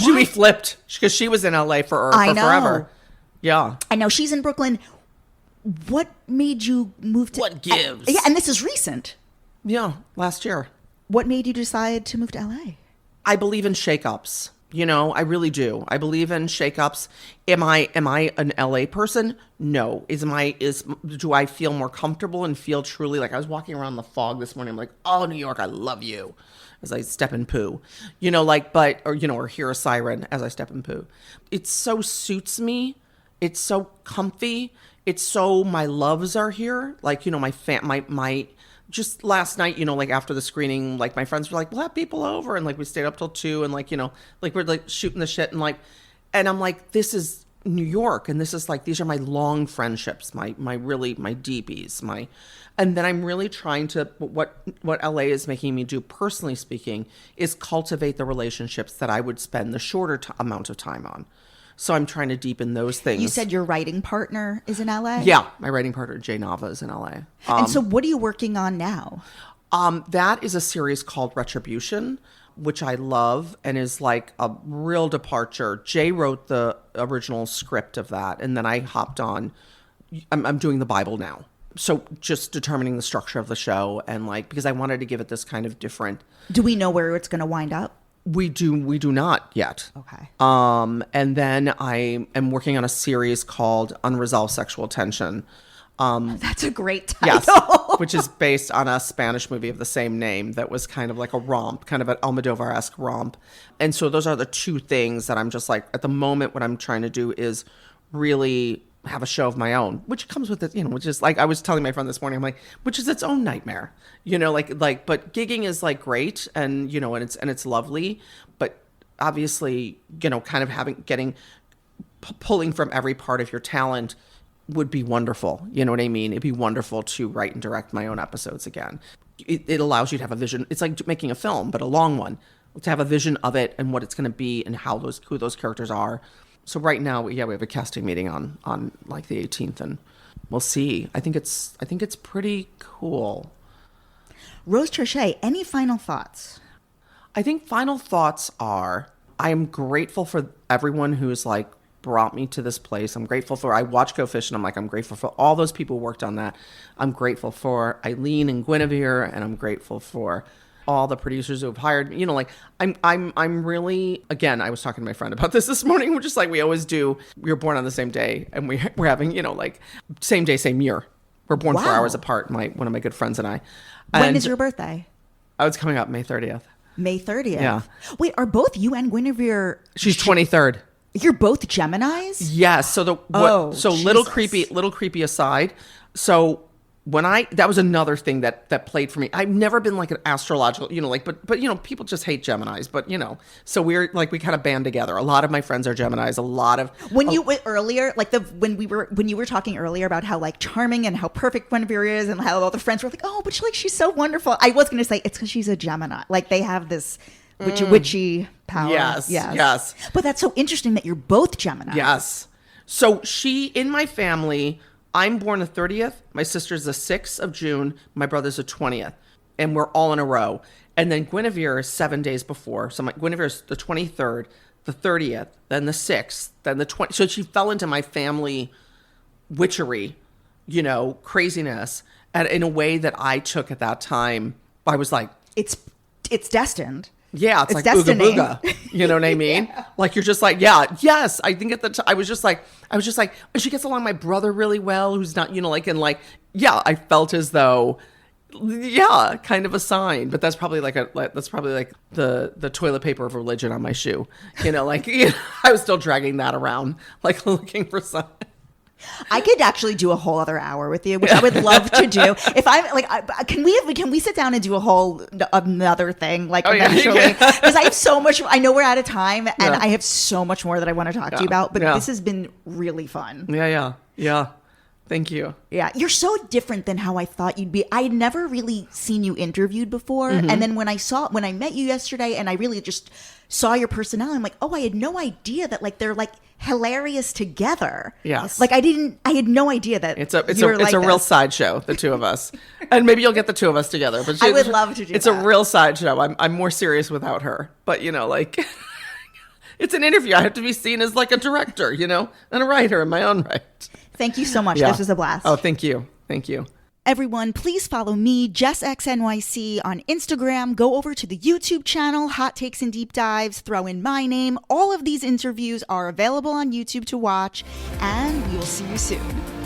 We flipped because she was in LA for forever. Yeah. I know she's in Brooklyn. What made you move to... What gives? Yeah, and this is recent. Yeah, last year. What made you decide to move to LA? I believe in shakeups. I really do. I believe in shakeups. Am I an LA person? No. Do I feel more comfortable and feel truly like I was walking around the fog this morning? I'm like, oh, New York, I love you. As I step in poo, or hear a siren as I step in poo. It so suits me. It's so comfy. It's so, my loves are here. Like, my just last night, like after the screening, like my friends were like, we'll have people over. And like, we stayed up till 2 and like, we're like shooting the shit and I'm like, this is New York. And this is like, these are my long friendships, my deepies, and then I'm really trying to, what LA is making me do, personally speaking, is cultivate the relationships that I would spend the shorter amount of time on. So I'm trying to deepen those things. You said your writing partner is in LA? Yeah, my writing partner, Jay Nava, is in LA. And so what are you working on now? That is a series called Retribution, which I love and is like a real departure. Jay wrote the original script of that, and then I hopped on. I'm doing the Bible now. So just determining the structure of the show and because I wanted to give it this kind of different. Do we know where it's going to wind up? We do not yet. Okay. And then I am working on a series called Unresolved Sexual Tension. That's a great title. Yes, which is based on a Spanish movie of the same name that was kind of like a romp, kind of an Almodovar-esque romp. And so those are the two things that I'm just like, at the moment, what I'm trying to do is really have a show of my own, which comes with it, which is like, I was telling my friend this morning, I'm like, which is its own nightmare, but gigging is like great and, and it's lovely, but obviously, kind of pulling from every part of your talent would be wonderful. You know what I mean? It'd be wonderful to write and direct my own episodes again. It allows you to have a vision. It's like making a film, but a long one, to have a vision of it and what it's going to be and who those characters are. So right now, we have a casting meeting on like the 18th, and we'll see. I think it's pretty cool. Rose Trochet, any final thoughts? I think final thoughts are, I am grateful for everyone who's like brought me to this place. I'm grateful I watch Go Fish, and I'm like, I'm grateful for all those people who worked on that. I'm grateful for Eileen and Guinevere, and I'm grateful for all the producers who have hired me. I'm really, again, I was talking to my friend about this morning. We're just like we always do. We were born on the same day, and we're having, same day, same year. We're born 4 hours apart, one of my good friends and I. When is your birthday? Oh, it's coming up May 30th. May 30th? Yeah. Wait, are both you and Guinevere... She's 23rd. You're both Geminis? Yes. So little creepy aside. So that was another thing that played for me. I've never been like an astrological, but people just hate Geminis, but so we're like, we kind of band together. A lot of my friends are Geminis. You went earlier, when you were talking earlier about how like charming and how perfect Guinevere is and how all the friends were like, oh, but she's so wonderful. I was going to say it's because she's a Gemini. Like they have this witchy power. Yes. But that's so interesting that you're both Geminis. Yes. So in my family, I'm born the 30th. My sister's the 6th of June. My brother's the 20th. And we're all in a row. And then Guinevere is 7 days before. So Guinevere's the 23rd, the 30th, then the 6th, then the 20th. So she fell into my family witchery, craziness. And in a way that I took at that time, I was like... It's destined. Yeah, it's like destiny. ooga booga. You know what I mean? Yeah. Like, you're just like, yeah, yes. I think at the time, I was just like, she gets along with my brother really well, who's not, you know, like, and like, yeah, I felt as though, yeah, kind of a sign, but that's probably like the toilet paper of religion on my shoe. You know, like, you know, I was still dragging that around, like looking for something. I could actually do a whole other hour with you, which I would love to do. If I'm like, can we sit down and do a whole another thing, like eventually? Because I have so much. I know we're out of time, and I have so much more that I want to talk to you about. But this has been really fun. Yeah. Thank you. Yeah, you're so different than how I thought you'd be. I had never really seen you interviewed before, and then when I met you yesterday, and I really just saw your personality, I'm like, oh, I had no idea that like they're like hilarious together. Yes. Like I had no idea that it's a real sideshow, the two of us. And maybe you'll get the two of us together. But I would love to do it's that. a real sideshow. I'm more serious without her. But you know, like it's an interview. I have to be seen as like a director, you know, and a writer in my own right. Thank you so much. Yeah. This was a blast. Oh, thank you. Thank you. Everyone, please follow me, JessXNYC, on Instagram. Go over to the YouTube channel, Hot Takes and Deep Dives. Throw in my name. All of these interviews are available on YouTube to watch, and we will see you soon.